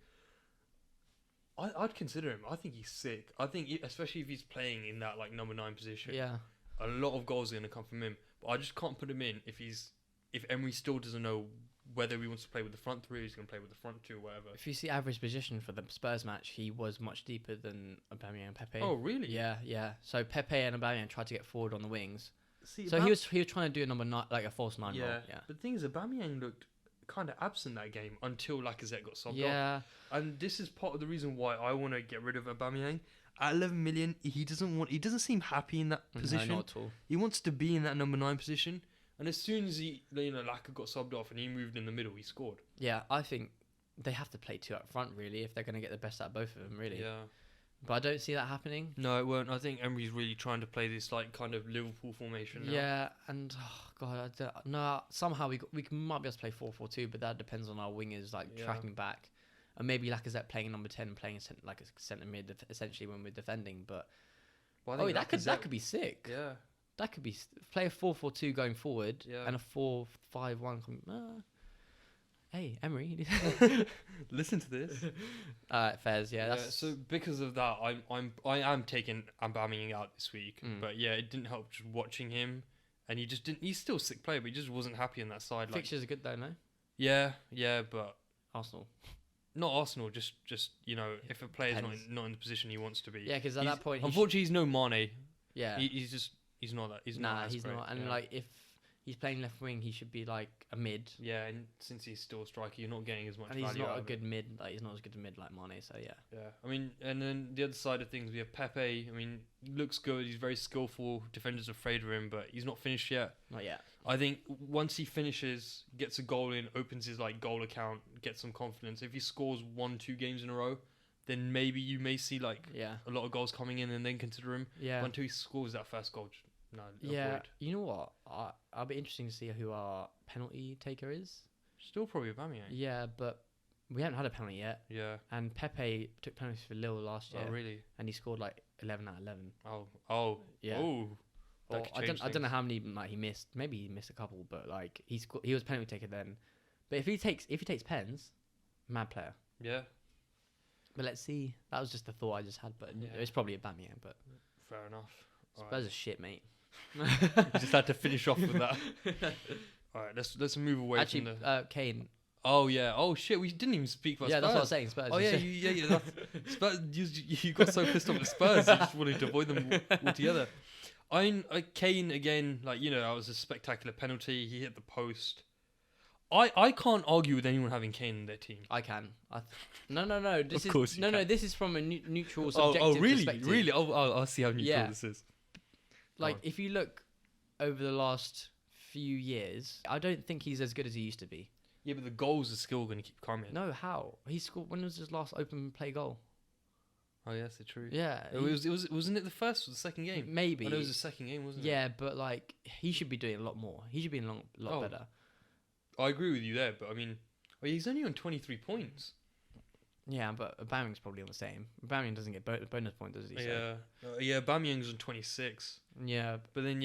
I'd consider him. I think he's sick. I think, especially if he's playing in that like number 9 position, Yeah. a lot of goals are going to come from him. But I just can't put him in if Emery still doesn't know whether he wants to play with the front 3 or he's going to play with the front 2 or whatever. If you see average position for the Spurs match, he was much deeper than Aubameyang and Pepe. Oh, really? Yeah. So Pepe and Aubameyang tried to get forward on the wings. See, So he was trying to do a number 9, like a false 9 role. Yeah. But the thing is, Aubameyang looked kind of absent that game until Lacazette got subbed off. Yeah. And this is part of the reason why I want to get rid of Aubameyang. At 11 million, he doesn't seem happy in that position. No, not at all. He wants to be in that number 9 position. And as soon as Laka got subbed off and he moved in the middle, he scored. Yeah, I think they have to play 2 up front, really, if they're going to get the best out of both of them, really. Yeah. But I don't see that happening. No, it won't. I think Emery's really trying to play this like kind of Liverpool formation now. Yeah, and God, no. Somehow we might be able to play 4-4-2, but that depends on our wingers tracking back, and maybe Lacazette playing number 10, playing like a centre mid, essentially when we're defending. But I think that could be sick. Yeah. That could be play a 4-4-2 going forward, and a 4-5-1. Hey, Emery. Listen to this. Fairs, yeah. So because of that, I am taking Aubameyang out this week. But yeah, it didn't help just watching him, and he just didn't. He's still a sick player, but he just wasn't happy in that side. Fixtures are good though, no? Yeah, but Arsenal. Not Arsenal. Just if a player's not in the position he wants to be. Yeah, because at that point, unfortunately, he's no Mane. Yeah, he's not that. He's not. He's not. And if he's playing left wing, he should be like a mid. Yeah, and since he's still a striker, you're not getting as much value. And he's not a good mid. Like he's not as good a mid like Mane. So yeah. Yeah, I mean, and then the other side of things, we have Pepe. I mean, looks good. He's very skillful. Defenders are afraid of him, but he's not finished yet. Not yet. I think once he finishes, gets a goal in, opens his goal account, gets some confidence. If he scores 1-2 games in a row, then maybe you may see a lot of goals coming in, and then consider him. Yeah. But until he scores that first goal, yeah. avoid. You know what? I'll be interesting to see who our penalty taker is. Still probably Aubameyang. Yeah, but we haven't had a penalty yet. Yeah. And Pepe took penalties for Lille last year. Oh really? And he scored 11 out of 11. Oh. Yeah. Oh. I don't know how many he missed. Maybe he missed a couple, but he was penalty taker then. But if he takes pens, mad player. Yeah. But let's see. That was just a thought I just had, but it's probably a Aubameyang. But fair enough. Spurs are shit, mate. You just had to finish off with that. All right, let's move away from the Kane. Oh yeah. Oh shit. We didn't even speak about Spurs. That's what I was saying. Spurs. Oh yeah. Spurs. You got so pissed off at Spurs, you just wanted to avoid them altogether. Kane again. That was a spectacular penalty. He hit the post. I can't argue with anyone having Kane in their team. I can. No. This of course is you can. No. This is from a neutral, subjective perspective. Really? I'll see how neutral this is. If you look over the last few years, I don't think he's as good as he used to be. Yeah, but the goals are still going to keep coming. No, how? He scored. When was his last open play goal? Oh, yes, it's true. Yeah. Wasn't it the first or the second game? Maybe. Oh, it was the second game, wasn't it? Yeah, but he should be doing a lot more. He should be a lot better. I agree with you there, but I mean, he's only on 23 points. Yeah, but Aubameyang's probably on the same. Aubameyang doesn't get bonus points, does he? Yeah. Aubameyang's on 26. Yeah. But then,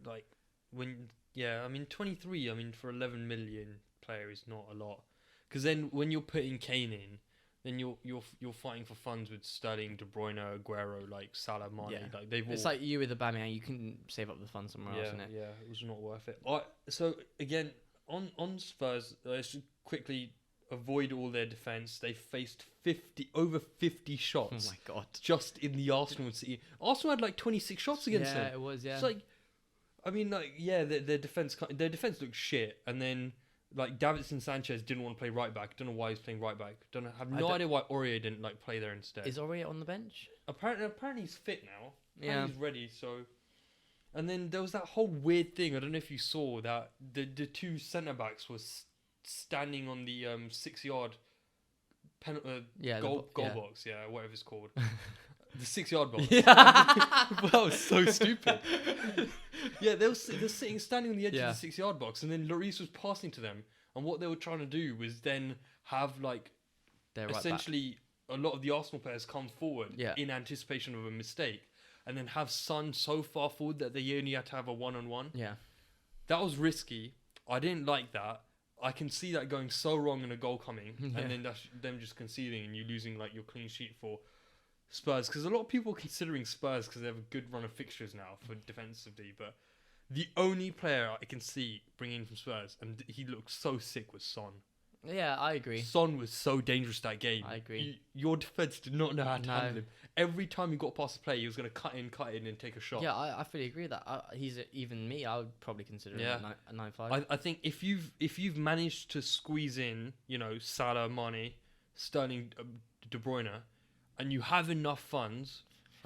I mean, 23, for 11 million player is not a lot. Because then when you're putting Kane in, then you're fighting for funds with Sterling, De Bruyne, Aguero, Salah, Mane. Yeah. It's like you with Aubameyang. You can save up the funds somewhere else, isn't it? Yeah, it was not worth it. So again, on Spurs, let's quickly avoid all their defence. They faced over 50 shots. Oh my god! Just in the Arsenal City. Arsenal had 26 shots against them. Yeah, it was. Yeah. It's their defence looked shit, and then Davinson Sanchez didn't want to play right back. Don't know why he's playing right back. Have no idea why Aurier didn't play there instead. Is Aurier on the bench? Apparently he's fit now. Yeah, he's ready. So, and then there was that whole weird thing. I don't know if you saw that the two centre backs was standing on the 6-yard goal box. Yeah, whatever it's called. The 6-yard box. Yeah. That was so stupid. Yeah, they're sitting, standing on the edge Yeah. of the 6-yard box, and then Lloris was passing to them, and what they were trying to do was then have like They're right back. essentially a lot of the Arsenal players come forward Yeah. in anticipation of a mistake, and then have Son so far forward that they only had to have a one-on-one. Yeah. That was risky. I didn't like that. I can see that going so wrong and a goal coming, Yeah. and then that's them just conceding and you losing like your clean sheet for Spurs. Because a lot of people are considering Spurs because they have a good run of fixtures now for defensively, but the only player I can see bringing from Spurs, and he looked so sick, was Son. Yeah, I agree. Son was so dangerous that game. I agree. Your defense did not know how to No. handle him. Every time he got past the play, he was going to cut in, and take a shot. Yeah, I fully agree with that. Even me, I would probably consider Yeah. him a 9.5. I think if you've managed to squeeze in, Salah, Mane, Sterling, De Bruyne, and you have enough funds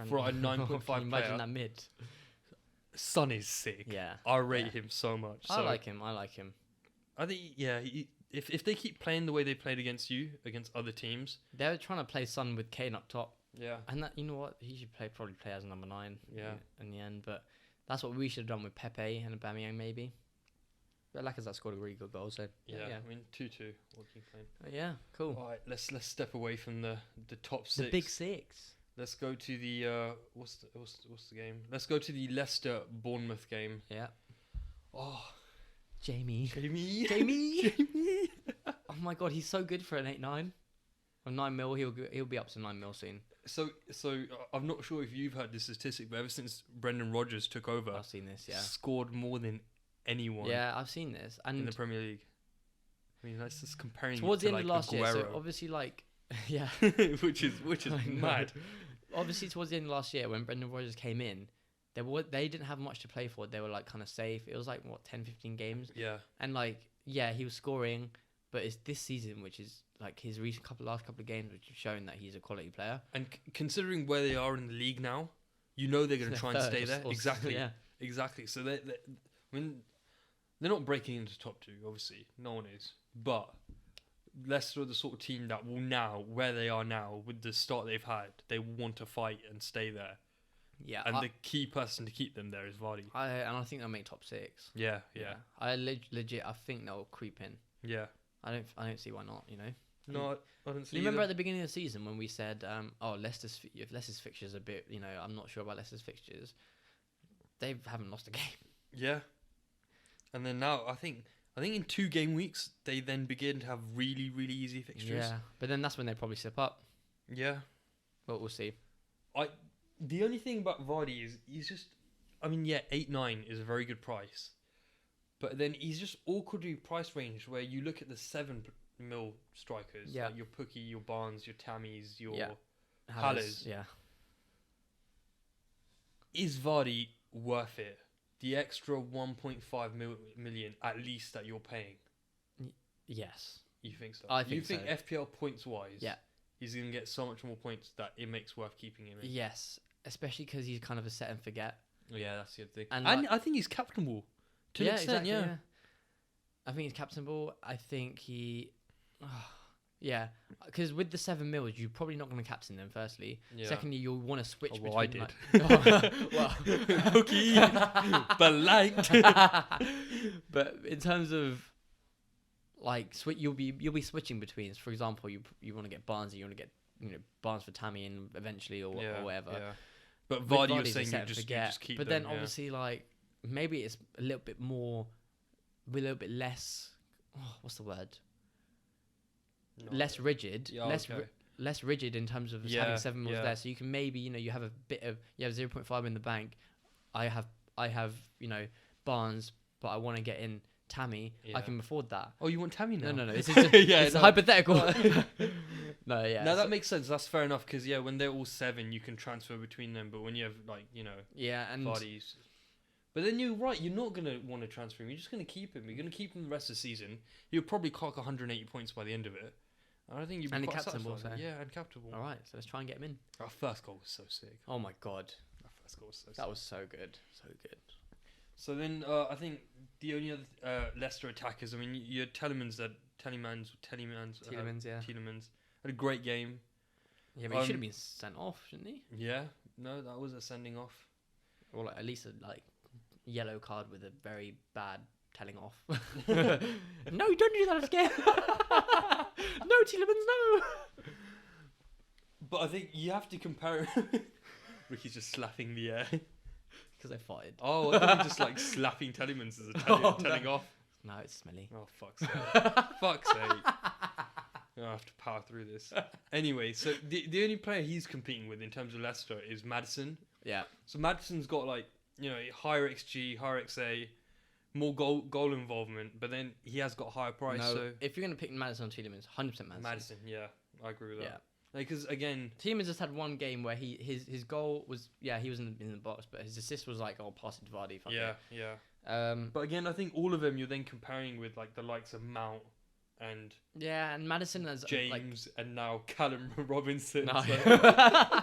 for a 9.5 Can you imagine player, that mid. Son is sick. Yeah. I rate yeah. him so much. I So like him. I think if they keep playing the way they played against other teams, They're trying to play Son with Kane up top, yeah, and that, you know what, he should probably play as number 9. Yeah. In the end, but that's what we should have done with Pepe and Aubameyang maybe. But Lacazette scored a really good goal, so yeah. yeah. I mean 2-2. What can you claim? Yeah, cool. All right, let's step away from the top six. The big 6. Let's go to the what's the game? Let's go to the Leicester Bournemouth game. Yeah. Oh, Jamie. Jamie. Jamie. Oh my god, he's so good for an 8-9. Or 9 mil, he'll be up to 9 mil soon. So I'm not sure if you've heard this statistic, but ever since Brendan Rodgers took over, I've seen this, yeah. scored more than anyone Yeah, I've seen this. And in the Premier League. I mean, that's just comparing towards it the to end like of last year, so Aguero, obviously yeah. which is I know. mad. Obviously towards the end of last year when Brendan Rodgers came in, they didn't have much to play for. They were like kind of safe. It was like 10-15 games. Yeah. And he was scoring, but it's this season which is like his last couple of games which have shown that he's a quality player. And considering where they are in the league now, they're going to try and stay there. Exactly. Yeah. Exactly. So I mean, they're not breaking into top 2, obviously. No one is. But Leicester are the sort of team that will now, where they are now, with the start they've had, they want to fight and stay there. Yeah. And the key person to keep them there is Vardy. I think they'll make top 6. Yeah. I legit I think they'll creep in. Yeah. I don't see why not, No, I don't see. You remember at the beginning of the season when we said, Leicester's fixtures a bit, I'm not sure about Leicester's fixtures. They haven't lost a game. Yeah. And then now, I think in 2 game weeks, they then begin to have really, really easy fixtures. Yeah, but then that's when they probably slip up. Yeah. But we'll see. The only thing about Vardy is he's just, 8-9 is a very good price. But then he's just awkwardly price range where you look at the 7 mil strikers, Yeah. like your Pookie, your Barnes, your Tammies, your Yeah. Halas. Yeah. Is Vardy worth it? The extra 1.5 million at least that you're paying? Yes. You think so? I think you think so. FPL points wise? Yeah. He's going to get so much more points that it makes worth keeping him in. Yes, especially because he's kind of a set and forget. Yeah, that's the other thing. And I think he's captainable. To an extent, exactly, yeah. I think he's captainable. I think he... yeah, because with the 7 mils, you're probably not going to captain them, firstly. Yeah. Secondly, you'll want to switch Oh, well, I between... did. well, Cookie, but liked. but in terms of you'll be switching between. For example, you want to get Barnes, you want to get Barnes for Tammy, and eventually or whatever. Yeah. But With Vardy, you're Vardy's a saying set you and just forget. keep But them. then obviously maybe it's a little bit more, a little bit less. Oh, what's the word? Less rigid. Yeah, okay. Less rigid in terms of having 7 mils there. So you can maybe you have a bit of 0.5 in the bank. I have Barnes, but I want to get in Tammy. Yeah. I can afford that. Oh, you want Tammy now? No. It's it's hypothetical. No, yeah. No, that makes sense. That's fair enough because when they're all 7, you can transfer between them. But when you have yeah, and Vardy's. But then you're right. You're not gonna want to transfer him. You're just gonna keep him. You're gonna keep him the rest of the season. You'll probably clock 180 points by the end of it. And I think you'll be And quite captainable, satisfied. so. Yeah, and captainable. all right. So let's try and get him in. Our first goal was so sick. Oh my god, Our first goal was so sick. that was so good, so good. So then I think the only other Leicester attackers. I mean, you had Tielemans, Tielemans, yeah. Tielemans had a great game. Yeah, but he should have been sent off, shouldn't he? Yeah, no, that was a sending off. Or at least yellow card with a very bad telling off. No, don't do that again. No, Tielemans, no. But I think you have to compare. Ricky's just slapping the air. Because I farted. Oh, I thought you just like slapping Tielemans as a telling off. No, it's smelly. Oh, fuck's sake. Fuck's sake. I have to power through this. Anyway, so the only player he's competing with in terms of Leicester is Maddison. Yeah. So Maddison's got like, higher XG, higher XA, more goal involvement, but then he has got higher price. No, so if you're going to pick Maddison on Tielemans, 100% Maddison. Maddison, yeah, I agree with that. Yeah. Because again, Tielemans just had one game where his goal was he was in the box, but his assist was like pass it to Vardy. Yeah. But again, I think all of them you're then comparing with like the likes of Mount and and Maddison as James and now Callum Robinson. No. So.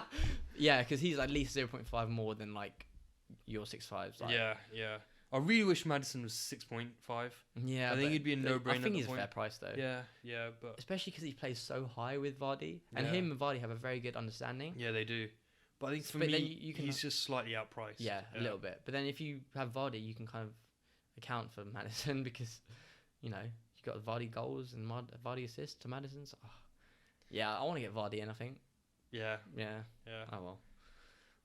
Yeah, because he's at least 0.5 more than like your 6.5s. Like. Yeah. I really wish Maddison was 6.5. Yeah, I think he'd be a no-brainer. I think he's a fair price though. Yeah, but especially because he plays so high with Vardy, and him and Vardy have a very good understanding. Yeah, they do. But I think for but me, he's just slightly outpriced. Yeah, a little bit. But then if you have Vardy, you can kind of account for Maddison because you got Vardy goals and Vardy assists to Maddison's. Oh. Yeah, I want to get Vardy in. I think. Yeah. Oh well.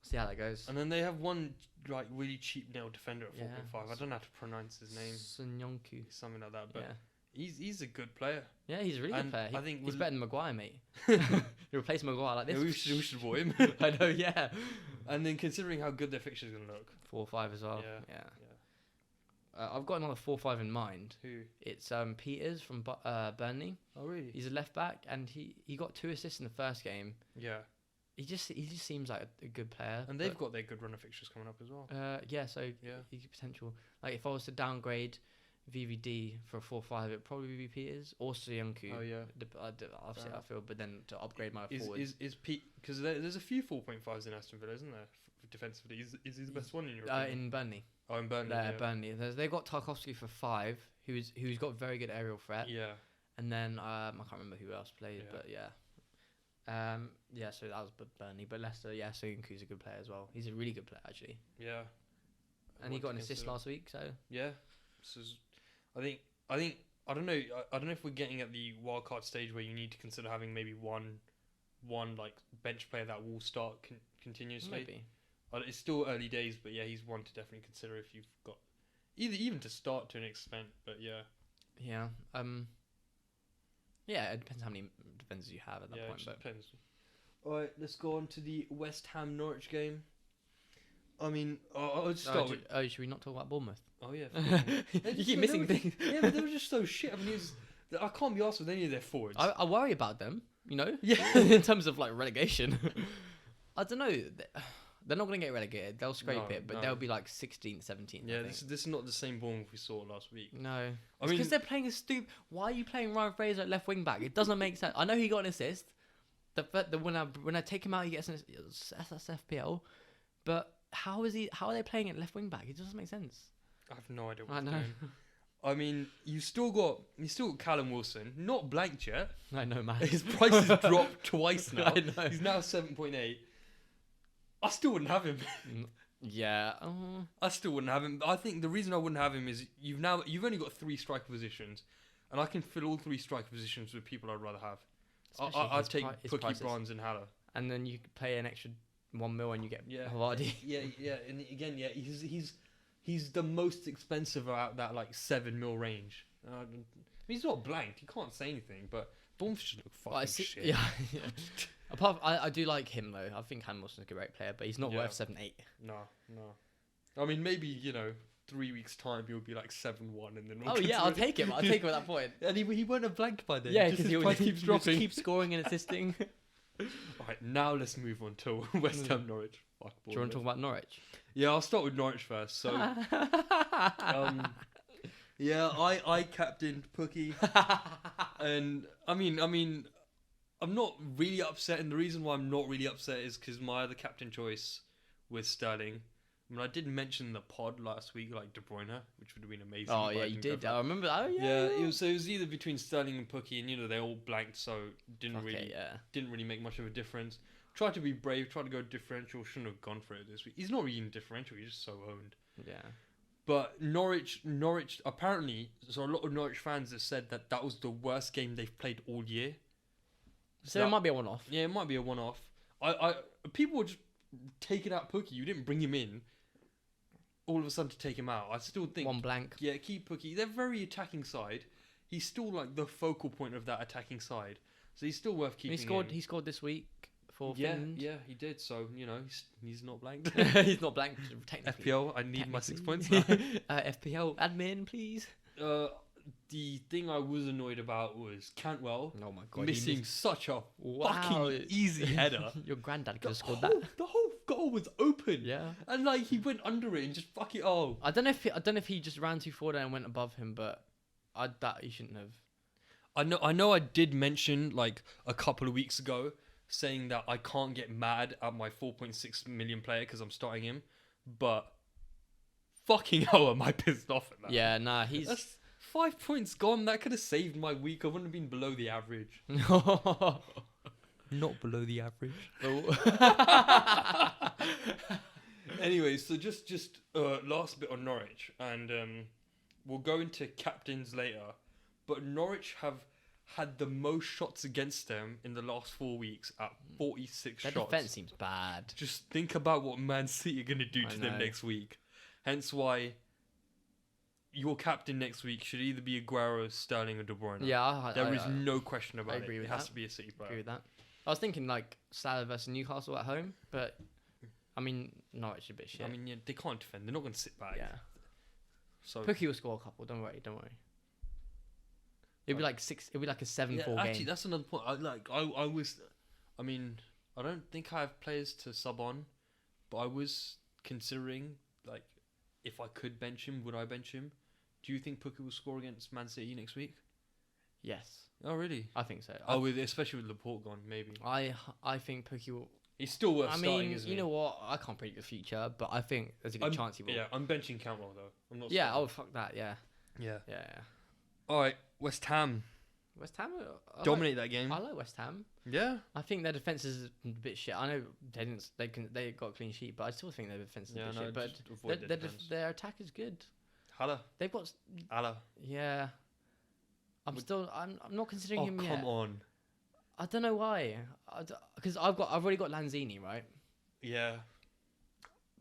See how that goes. And then they have one like really cheap nail defender at 4.5. I don't know how to pronounce his name. Sunyonku. Something like that. But he's a good player. Yeah, he's a really good player. I think he's better than Maguire, mate. You replace Maguire like this. Yeah, we should bought him. I know, yeah. And then considering how good their fixture's going to look. 4-5 as well. Yeah. I've got another 4-5 in mind. Who? It's Peters from Burnley. Oh really? He's a left back, and he got 2 assists in the first game. Yeah. He just seems like a good player. And they've got their good run of fixtures coming up as well. He's potential. Like if I was to downgrade VVD for a 4-5, it'd probably be Peters or Soyuncu. Oh yeah. Obviously, I feel, but then to upgrade my forward is Pete, because there's a few 4.5s in Aston Villa, isn't there? Defensively, is he the best one in your opinion? In Burnley. Oh, in Burnley. Burnley. They've got Tarkowski for 5, who's got very good aerial threat. Yeah. And then I can't remember who else played, but yeah. So that was Burnley, but Leicester, Soyuncu's a good player as well. He's a really good player actually. Yeah. And he got an assist last week, so yeah. So I think I don't know if we're getting at the wildcard stage where you need to consider having maybe one like bench player that will start continuously. Maybe. It's still early days, but yeah, he's one to definitely consider if you've got even to start to an extent. But yeah. Yeah. Yeah, it depends how many defenders you have at that point. Yeah, it depends. All right, let's go on to the West Ham Norwich game. I mean, I'll just start with... should we not talk about Bournemouth? Oh, yeah. You keep missing things. Yeah, but they were just so shit. I mean, I can't be asked with any of their forwards. I worry about them, Yeah. in terms of, like, relegation. I don't know. They're not going to get relegated. They'll scrape it, but they'll be, like, 16th, 17th, Yeah, this is not the same Bournemouth we saw last week. No. It's because they're playing a stupid... Why are you playing Ryan Fraser at left wing back? It doesn't make sense. I know he got an assist. When I take him out, he gets an assist. That's FPL. But how are they playing at left wing back? It doesn't make sense. I have no idea I know. Doing. I mean, you still got Callum Wilson, not blanked yet. I know, man. His price has dropped twice now. I know. He's now 7.8. I still wouldn't have him. Yeah. I still wouldn't have him. I think the reason I wouldn't have him is you've only got 3 striker positions, and I can fill all 3 striker positions with people I'd rather have. I'd take Pookie, Bronze, and Haller. And then you pay an extra 1 mil and you get Vardy. Yeah. And again, he's the most expensive out that like 7 mil range. He's not blanked. You can't say anything, but Bournemouth should look fucking shit. Yeah. Apart from, I do like him though. I think Hamilton's a great player, but he's not worth 7-8. No. I mean, maybe 3 weeks time he'll be like 7-1, and then I'll take him. I'll take him at that point. And he won't have blanked by then. Yeah, because he keeps dropping. Keep scoring and assisting. All right, now let's move on to West Ham Norwich. Do you want to talk about Norwich? Yeah, I'll start with Norwich first. So, I captained Pookie, and I mean, I'm not really upset, and the reason why I'm not really upset is because my other captain choice was Sterling. I mean, I did mention the pod last week, like De Bruyne, which would have been amazing. Oh yeah, you did. I remember that. Oh yeah. Yeah, it was either between Sterling and Pookie, and they all blanked, so didn't really make much of a difference. Tried to be brave, tried to go differential. Shouldn't have gone for it this week. He's not really in differential. He's just so owned. Yeah. But Norwich apparently, so a lot of Norwich fans have said that was the worst game they've played all year. So it might be a one-off. Yeah, it might be a one-off. People were just taking out Pookie. You didn't bring him in all of a sudden to take him out. I still think One blank. Yeah, keep Pookie. They're very attacking side. He's still like the focal point of that attacking side, so he's still worth keeping. He scored this week for Yeah, Finland. yeah, he did. So he's not blanked. He's not blank technically. FPL, I need my 6 points. FPL admin, please. The thing I was annoyed about was Cantwell Oh my god, missing such a fucking easy header. Your granddad could have The scored whole- that. The whole goal was open. Yeah. And like he went under it and just fuck it. Oh, I don't know if he just ran too forward and went above him, but that he shouldn't have. I know. I did mention like a couple of weeks ago saying that I can't get mad at my 4.6 million player because I'm starting him, but fucking hell, am I pissed off at that? Yeah, nah, That's 5 points gone. That could have saved my week. I wouldn't have been below the average. Not below the average. Anyway, so just last bit on Norwich, and we'll go into captains later. But Norwich have had the most shots against them in the last 4 weeks at 46 Their shots. defense seems bad. Just think about what Man City are going to do to them next week. Hence why your captain next week should either be Aguero, Sterling, or De Bruyne. Yeah, There is no question about I agree it. with It has that. to be a City player. agree with that. I was thinking like Salah versus Newcastle at home, but I mean Norwich a bit shit. I mean, yeah, they can't defend. They're not going to sit back. yeah. So Pookie will score a couple. Don't worry. It'd be like 6. It'd be like a 7-4 game. actually, that's another point. I mean, I don't think I have players to sub on, but I was considering like if I could bench him, would I bench him? Do you think Pookie will score against Man City next week? Yes, Oh, really? I think so. Especially with Laporte gone, maybe. I think Pookie will. He's still worth I starting, mean, isn't you he? know what? I can't predict the future, but I think there's a good chance he will. Yeah, I'm benching Cantwell though. I'm not. Yeah. starting. Oh fuck that. Yeah. Yeah. Yeah. All right, West Ham West Ham dominate that game. I like West Ham. Yeah. I think their defense is a bit shit. I know they didn't. They got a clean sheet, but I still think their defense is a bit shit. But just avoid their defense. their attack is good. Haller. They've got. Haller. Yeah. I'm not considering Oh, him come yet. on. I don't know why. Because I've already got Lanzini, right? Yeah.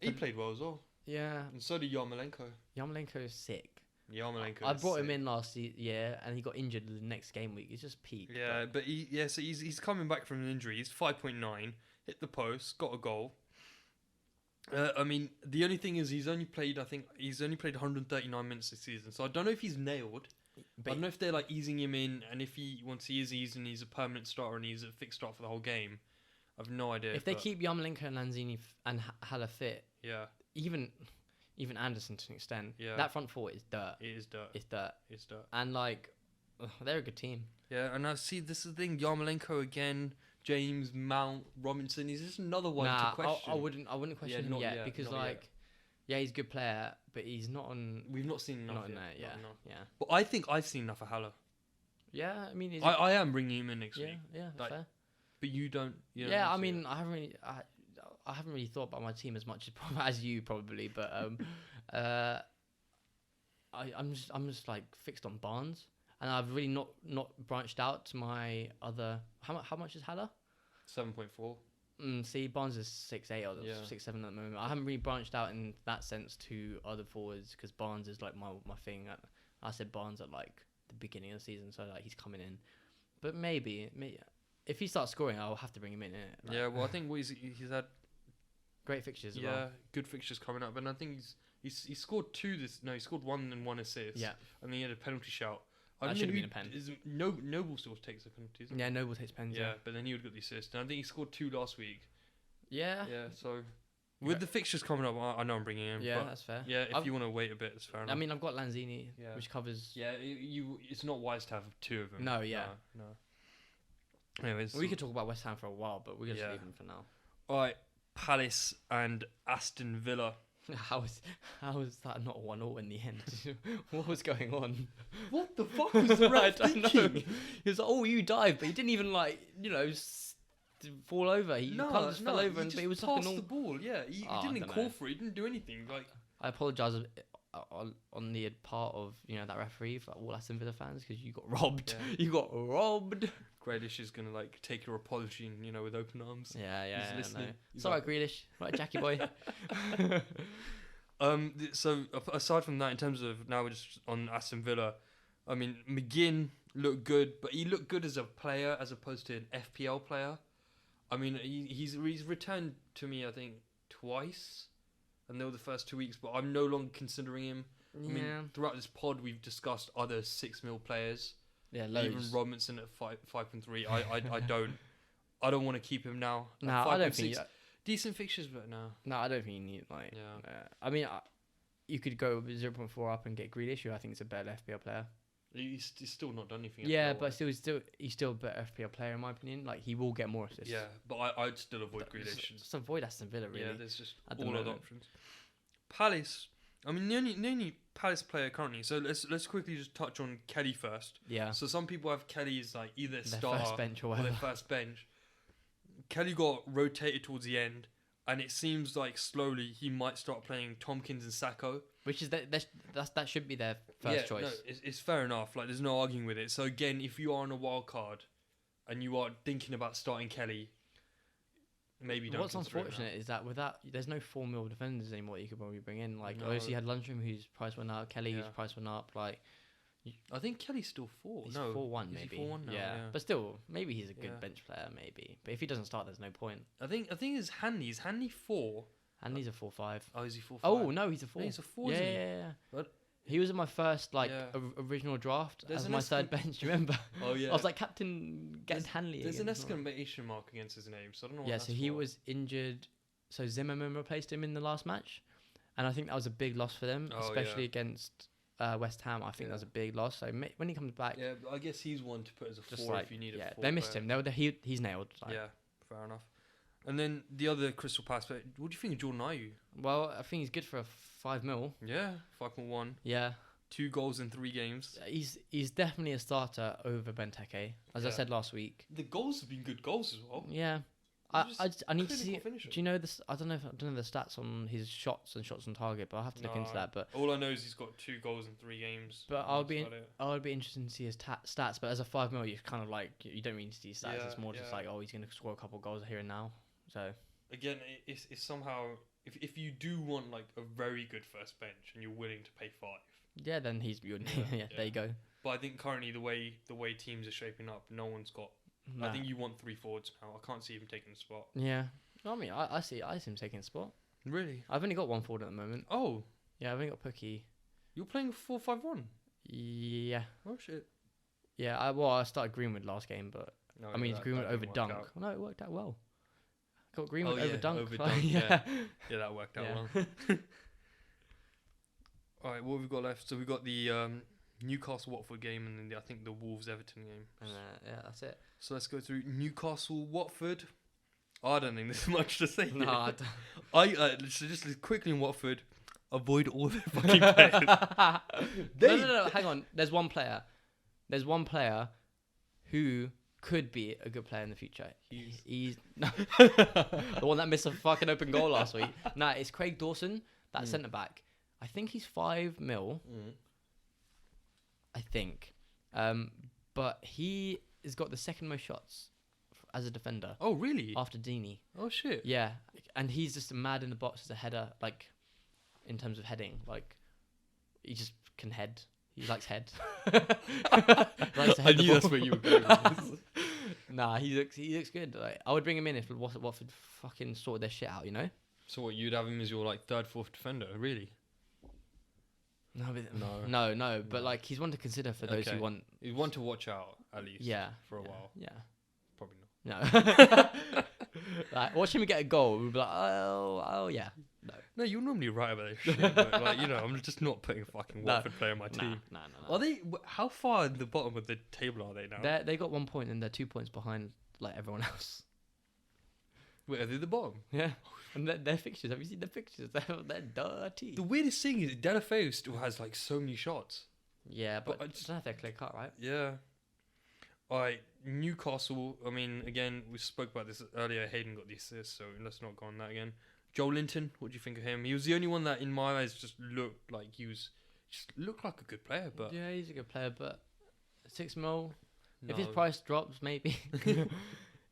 He But- played well as well. Yeah. And so did Yarmolenko. Yarmolenko is sick. Yarmolenko. I brought him in last year, and he got injured the next game week. He's just peaked. Yeah, but so he's coming back from an injury. He's 5.9, hit the post, got a goal. I mean, the only thing is he's only played 139 minutes this season. So I don't know if he's nailed. But I don't know if they're like easing him in, and if once he is eased and he's a permanent starter and he's a fixed start for the whole game. I've no idea. if they keep Yarmolenko and Lanzini and Haller fit, yeah, even Anderson to an extent, Yeah. that front four is dirt. it is dirt. It's dirt. It's dirt. And they're a good team. Yeah, and I see this is the thing. Yarmolenko again, James, Mount, Robinson. Is this another one to question? I wouldn't question him not yet yet, because not yet. yeah, he's a good player, but he's not on. We've not seen enough Not in yet. there. Yeah. Not enough. Yeah. But I think I've seen enough of Haller. Yeah. I mean, I am bringing him in next yeah. week. Yeah. Like, fair. But you don't. You don't Yeah. I see mean, it. I haven't really thought about my team as much as you probably, but I'm just like fixed on Barnes, and I've really not branched out to my other. How much is Haller? 7.4. See, Barnes is 6'8" or Yeah. 6'7" at the moment. I haven't really branched out in that sense to other forwards because Barnes is like my thing. I said Barnes at like the beginning of the season, so like he's coming in. But maybe if he starts scoring, I'll have to bring him in. Innit? Like, Yeah, well, I think he's had great fixtures. As well. good fixtures coming up, and I think he scored two he scored one and one assist. Yeah. And then he had a penalty shout. That should have been a pen. Noble still takes the penalties. Yeah, Noble takes pens. Yeah, but then he would have got the assist, and I think he scored two last week. Yeah. Yeah, so with the fixtures coming up, I know I'm bringing him. Yeah, but that's fair. yeah, if you want to wait a bit, it's fair enough. I mean, I've got Lanzini, Yeah. which covers. yeah, it's not wise to have two of them. No, yeah. No. Anyways, We could talk about West Ham for a while, but we're gonna Yeah. leave them for now. all right, Palace and Aston Villa. How is that not 1-1 in the end? What was going on? What the fuck was the ref I don't know. thinking? He was like, "Oh, you dive," but he didn't even fall over. He kind of just fell over, but it was like a passed normal. the ball. Yeah, he Oh, I didn't dunno. call for it. He didn't do anything. Like I apologise on the part of that referee for all Aston Villa fans because you got robbed. Yeah. You got robbed. Grealish is gonna like take your apology, with open arms. Yeah. He's listening. No. He's Sorry, like- Grealish. Right, Jackie boy. So aside from that, in terms of now we're just on Aston Villa, I mean McGinn looked good, but he looked good as a player as opposed to an FPL player. I mean he's returned to me I think twice, and they were the first 2 weeks, but I'm no longer considering him. I mean throughout this pod we've discussed other 6 mil players. Yeah, Even loads. Robinson at 5.3. I don't want to keep him now. At No, I don't think. 5.6, decent fixtures, but no. No, I don't think you need Yeah. I mean, you could go 0.4 up and get Grealish, who I think is a better FPL player. He's still not done anything. Yeah, FPL but he's still a better FPL player in my opinion. Like he will get more assists. yeah, but I'd still avoid Grealish. Just avoid Aston Villa really. Yeah, there's just at the all other moment. options. Palace. I mean, the only Palace player currently. So let's quickly just touch on Kelly first. Yeah. So some people have Kelly as like either Their starter first bench or or whatever. their first bench. Kelly got rotated towards the end, and it seems like slowly he might start playing Tompkins and Sacco. Which is that should be their first choice. No, it's fair enough. Like, there's no arguing with it. So again, if you are on a wild card, and you are thinking about starting Kelly, maybe don't. What's consider it now. unfortunate is that there's no 4 mil defenders anymore that you could probably bring in. Like No. obviously you had Lundstrom whose price went up, Kelly whose Yeah. price went up. Like I think Kelly's still 4. he's No, 4-1 is he maybe. 4-1 now? yeah. Yeah. But still, maybe he's a good Yeah. bench player. Maybe, but if he doesn't start, there's no point. I think it's Hanley. Is Hanley 4? And he's a 4-5. Oh, is he 4? Oh no, he's a 4. No, he's a 4. Yeah, isn't he? yeah. But- He was in my first Yeah. original draft There's as an my third bench. Remember? Oh yeah. I was like Captain Get Hanley. There's an again as well. exclamation mark against his name, so I don't know. What Yeah, that's so he for. was injured. So Zimmerman replaced him in the last match, and I think that was a big loss for them, Oh, especially yeah. against West Ham. I think that was a big loss. So when he comes back, Yeah, but I guess he's one to put as a just 4 like if you need a 4. they missed player. him. He's nailed. Like. Yeah, fair enough. And then the other Crystal Palace player, what do you think of Jordan Ayew? Well, I think he's good for a 5 mil. Yeah, 5.1, Yeah, 2 goals in 3 games. he's definitely a starter over Benteke, as I Yeah. said last week. The goals have been good goals as well. Yeah. They're just I need to clinical see. finishing. Do you know this? I don't know the stats on his shots and shots on target, but I'll have to look into No. that. But All I know is he's got 2 goals in 3 games. But and I'll that's be about it. I would be interested to see his stats. But as a 5 mil, you kind of like you don't really need to see stats. Yeah, It's more just yeah. like he's going to score a couple of goals here and now. So Again, it's somehow if you do want like a very good first bench and you're willing to pay 5. yeah, then he's good. Yeah, Yeah, there you go. But I think currently the way teams are shaping up, no one's got. Nah. I think you want 3 forwards now. I can't see him taking the spot. Yeah. I mean, I see him taking a spot. Really? I've only got 1 forward at the moment. Oh, Yeah, I've only got Pookie. you're playing 4-5-1. Yeah. Oh shit. Yeah. I started Greenwood last game, but No, I mean that Greenwood didn't over work Dunk. out. No, it worked out well. Got Greenwood Oh, over yeah, Dunk. over Dunk, yeah. Yeah, that worked out Yeah. well. All right, what have we got left? So we got the Newcastle Watford game, and then I think the Wolves Everton game. And yeah, that's it. So let's go through Newcastle Watford. I don't think there's much to say. No, here. I don't. So just quickly in Watford, avoid all their fucking players. No. Hang on. There's one player who could be a good player in the future. He's no, the one that missed a fucking open goal last week. Nah, it's Craig Dawson, that centre back. I think he's 5 mil. I think, but he has got the second most shots as a defender Oh really? after Deeney. Oh shit. Yeah, and he's just mad in the box as a header, like in terms of heading. Like he just can head. He likes head. Likes to head the ball. you were going with this. Nah, he looks good. Like, I would bring him in if Watford fucking sorted their shit out, you know? So what, you'd have him as your like 3rd, 4th defender, really? No, but, No. no. But like he's one to consider for those Okay. who want. You want to watch out at least. Yeah. For a yeah, while. Yeah. Probably not. No. Like watch him get a goal, we'd be like, oh yeah. No. No, you're normally right about this shit. But like, I'm just not putting a fucking No. Watford player on my team. No. Are they? How far at the bottom of the table are they now? They got 1 point and they're 2 points behind like everyone else. Wait, are they the bottom? Yeah. And their fixtures, have you seen the fixtures? They're dirty. The weirdest thing is Delafeu still has like so many shots. Yeah, but I I just- don't know if they're clear cut, right? Yeah. Alright, Newcastle. I mean, again, we spoke about this earlier. Hayden got the assist, so let's not go on that again. Joe Linton, what do you think of him? He was the only one that, in my eyes, just looked like a good player. But Yeah, he's a good player, but 6 mil. If his no. price drops, maybe.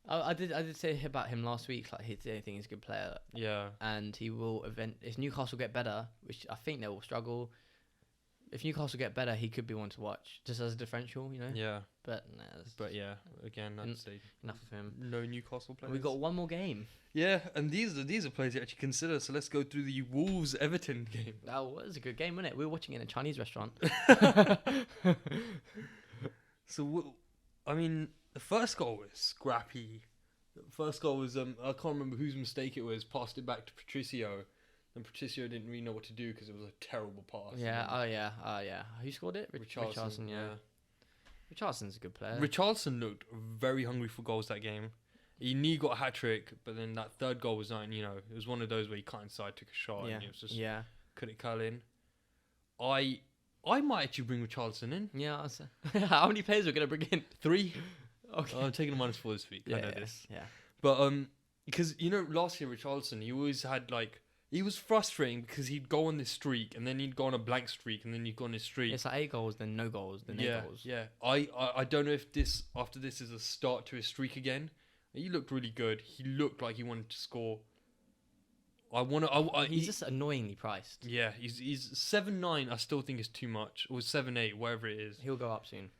I did say about him last week. Like, I think he's a good player, Yeah. and he will if Newcastle get better, which I think they will struggle. If Newcastle get better, he could be one to watch, just as a differential, you know. Yeah. But nah, But yeah, again, I'd say enough of him. no Newcastle players. We got one more game. Yeah, and these are players you actually consider. So let's go through the Wolves Everton game. That was a good game, wasn't it? We were watching it in a Chinese restaurant. So, I mean, the first goal was scrappy. The first goal was I can't remember whose mistake it was. Passed it back to Patricio, and Patricio didn't really know what to do because it was a terrible pass. Yeah. Oh yeah. Who scored it? Richarlison. Yeah. Richarlison's a good player. Richarlison looked very hungry for goals that game. He nearly got a hat trick, but then that third goal was not. It was one of those where he cut inside, took a shot, and it was just couldn't curl in. I might actually bring Richarlison in. Yeah. How many players we're gonna bring in? 3. Okay. I'm taking a -4 this week. I know this. Yeah. But because last year Richarlison, he always had he was frustrating because he'd go on this streak and then he'd go on a blank streak and then he'd go on his streak. It's like 8 goals, then no goals, then 8 goals. Yeah. I don't know if after this is a start to his streak again. He looked really good. He looked like he wanted to score. He's just annoyingly priced. Yeah, he's 7.9. I still think is too much, or 7.8, whatever it is. He'll go up soon.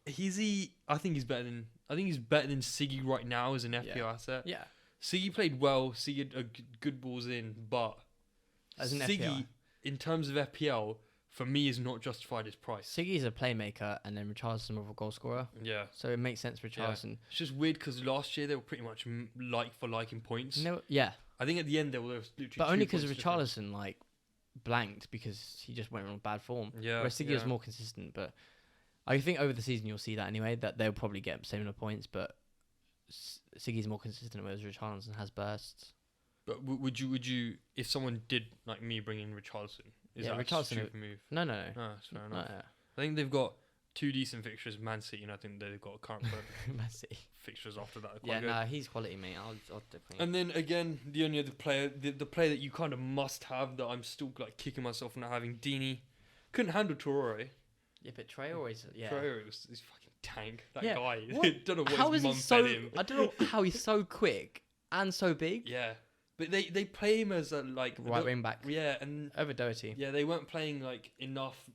I think he's better than Siggy right now as an FPL asset. Yeah. Siggy played well. Siggy had good balls in, but As an Siggy, FPL. in terms of FPL, for me, is not justified his price. Siggy's a playmaker, and then Richarlison more of a goal scorer. Yeah. So it makes sense for Richarlison. It's just weird because last year they were pretty much like for like in points. No, yeah. I think at the end they were literally. But only because 2 points different. Richarlison blanked because he just went on bad form. Yeah. Whereas Siggy was more consistent, but I think over the season you'll see that anyway, that they'll probably get similar points, but Siggy's more consistent, whereas Richarlison has bursts. But would you if someone did like me bring in Richarlison? Is that a stupid move? No. No, that's fair enough. No. I think they've got 2 decent fixtures, Man City, and I think they've got current Man City. fixtures after that. Yeah, no, he's quality, mate. I'll definitely. And then again, the only other player, the player that you kind of must have that I'm still kicking myself for not having, Dini. Couldn't handle Traore. Yeah, but Traore is Traore was fucking tank. That Yeah. guy. What? Don't know what How his is he mum so? fed him. I don't know how he's so quick and so big. Yeah, but they play him as a Right wing back. Yeah, and Over Doherty. yeah, they weren't playing enough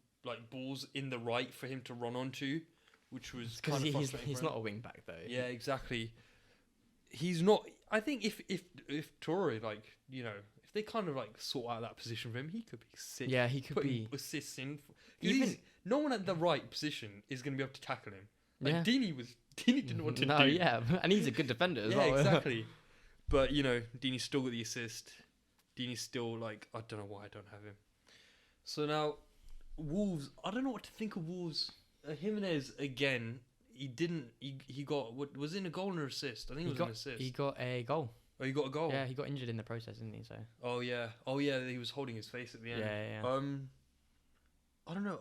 balls in the right for him to run onto, which was Because kind of frustrating. he's for him. not a wing back though. Yeah, exactly. He's not. I think if Traore if they kind of sort out that position for him, he could be sick. Yeah, he could Putting be. assists in. Even No one at the right position is going to be able to tackle him. Yeah. Dini didn't know what to do. No, yeah, and he's a good defender as Yeah, well. exactly. But Dini's still got the assist. Dini's still I don't know why I don't have him. So now, Wolves. I don't know what to think of Wolves. Jimenez again. He didn't. He got what was in a goal and an assist. I think it was an assist. He got a goal. Oh, he got a goal. Yeah, he got injured in the process, didn't he? So. Oh yeah. He was holding his face at the end. Yeah. I don't know.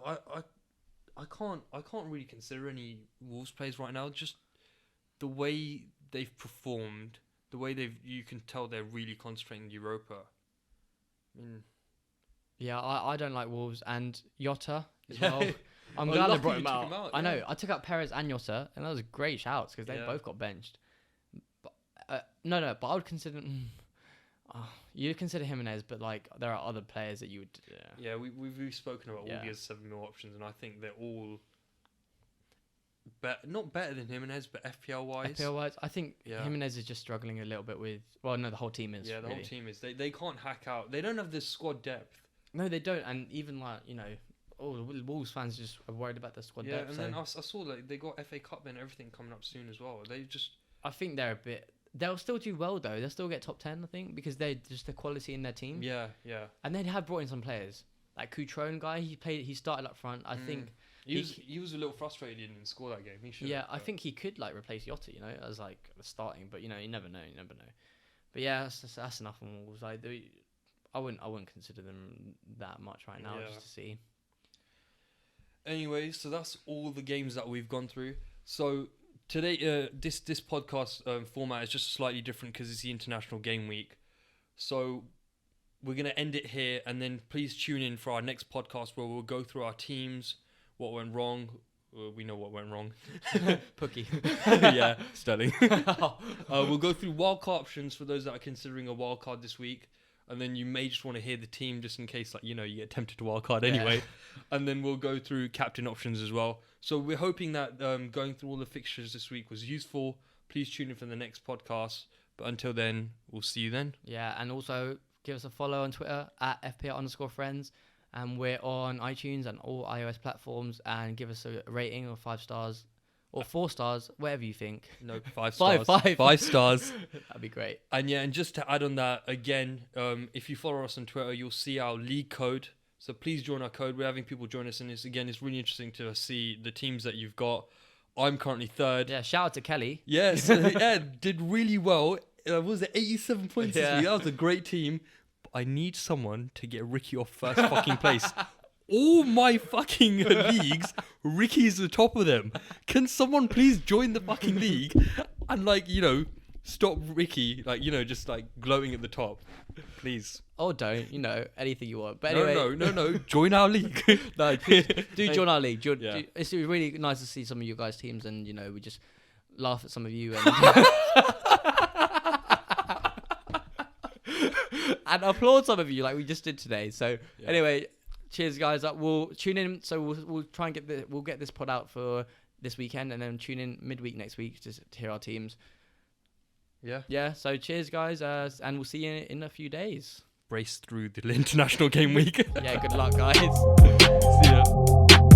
I can't really consider any Wolves players right now. Just the way they've performed, the way you can tell they're really concentrating Europa. I mean, Yeah, I don't like Wolves and Jota as Yeah. well. I'm Well, glad they lucky brought you him took out. him out, I know. yeah. I took out Perez and Jota, and that was great shouts because they Yeah. both got benched. But no, but I would consider. You consider Jimenez, but there are other players that you would. yeah, we've spoken about all Yeah. the 7 mil options, and I think they're all not better than Jimenez, but FPL wise. FPL wise, I think Yeah. Jimenez is just struggling a little bit with. Well, no, the whole team is. Yeah, the really. whole team is. They can't hack out. They don't have the squad depth. No, they don't, and even all the Wolves fans just are worried about the squad Yeah, depth. and So then I saw they got FA Cup and everything coming up soon as well. They just I think they're a bit. They'll still do well though. They'll still get top 10, I think, because they're just the quality in their team. yeah. And they have brought in some players like Cutrone guy. He started up front. I think. He was a little frustrated he didn't score that game. He should. Yeah, I think he could replace Jota, as starting, but you never know. But yeah, that's enough on Wolves. I wouldn't consider them that much right now, Yeah. just to see. Anyway, so that's all the games that we've gone through. So today, this podcast format is just slightly different because it's the International Game Week. So we're going to end it here, and then please tune in for our next podcast where we'll go through our teams, what went wrong. We know what went wrong. Pookie. Yeah, Sterling. We'll go through wildcard options for those that are considering a wildcard this week. And then you may just want to hear the team just in case, like, you get tempted to wildcard anyway. Yeah. And then we'll go through captain options as well. So we're hoping that going through all the fixtures this week was useful. Please tune in for the next podcast. But until then, we'll see you then. Yeah, and also give us a follow on Twitter at FPL_friends. And we're on iTunes and all iOS platforms. And give us a rating of 5 stars or 4 stars, whatever you think. No, 5 stars. 5 stars. That'd be great. And just to add on that, again, if you follow us on Twitter, you'll see our league code. So please join our code. We're having people join us. And it's really interesting to see the teams that you've got. I'm currently 3rd. Yeah, shout out to Kelly. Yes, yeah, did really well. What was it, 87 points this week? That was a great team. I need someone to get Ricky off first fucking place. All my fucking leagues, Ricky's the top of them. Can someone please join the fucking league and stop Ricky, just gloating at the top, please. Oh, don't, anything you want. But anyway, no, join our league. No, do join our league. It's really nice to see some of you guys' teams, and we just laugh at some of you and. And applaud some of you like we just did today. So anyway, cheers guys. We'll tune in. So we'll try and get this pod out for this weekend, and then tune in midweek next week to hear our teams. Yeah. So cheers guys, and we'll see you in a few days. Brace through the International Game Week. Yeah. Good luck guys. See ya.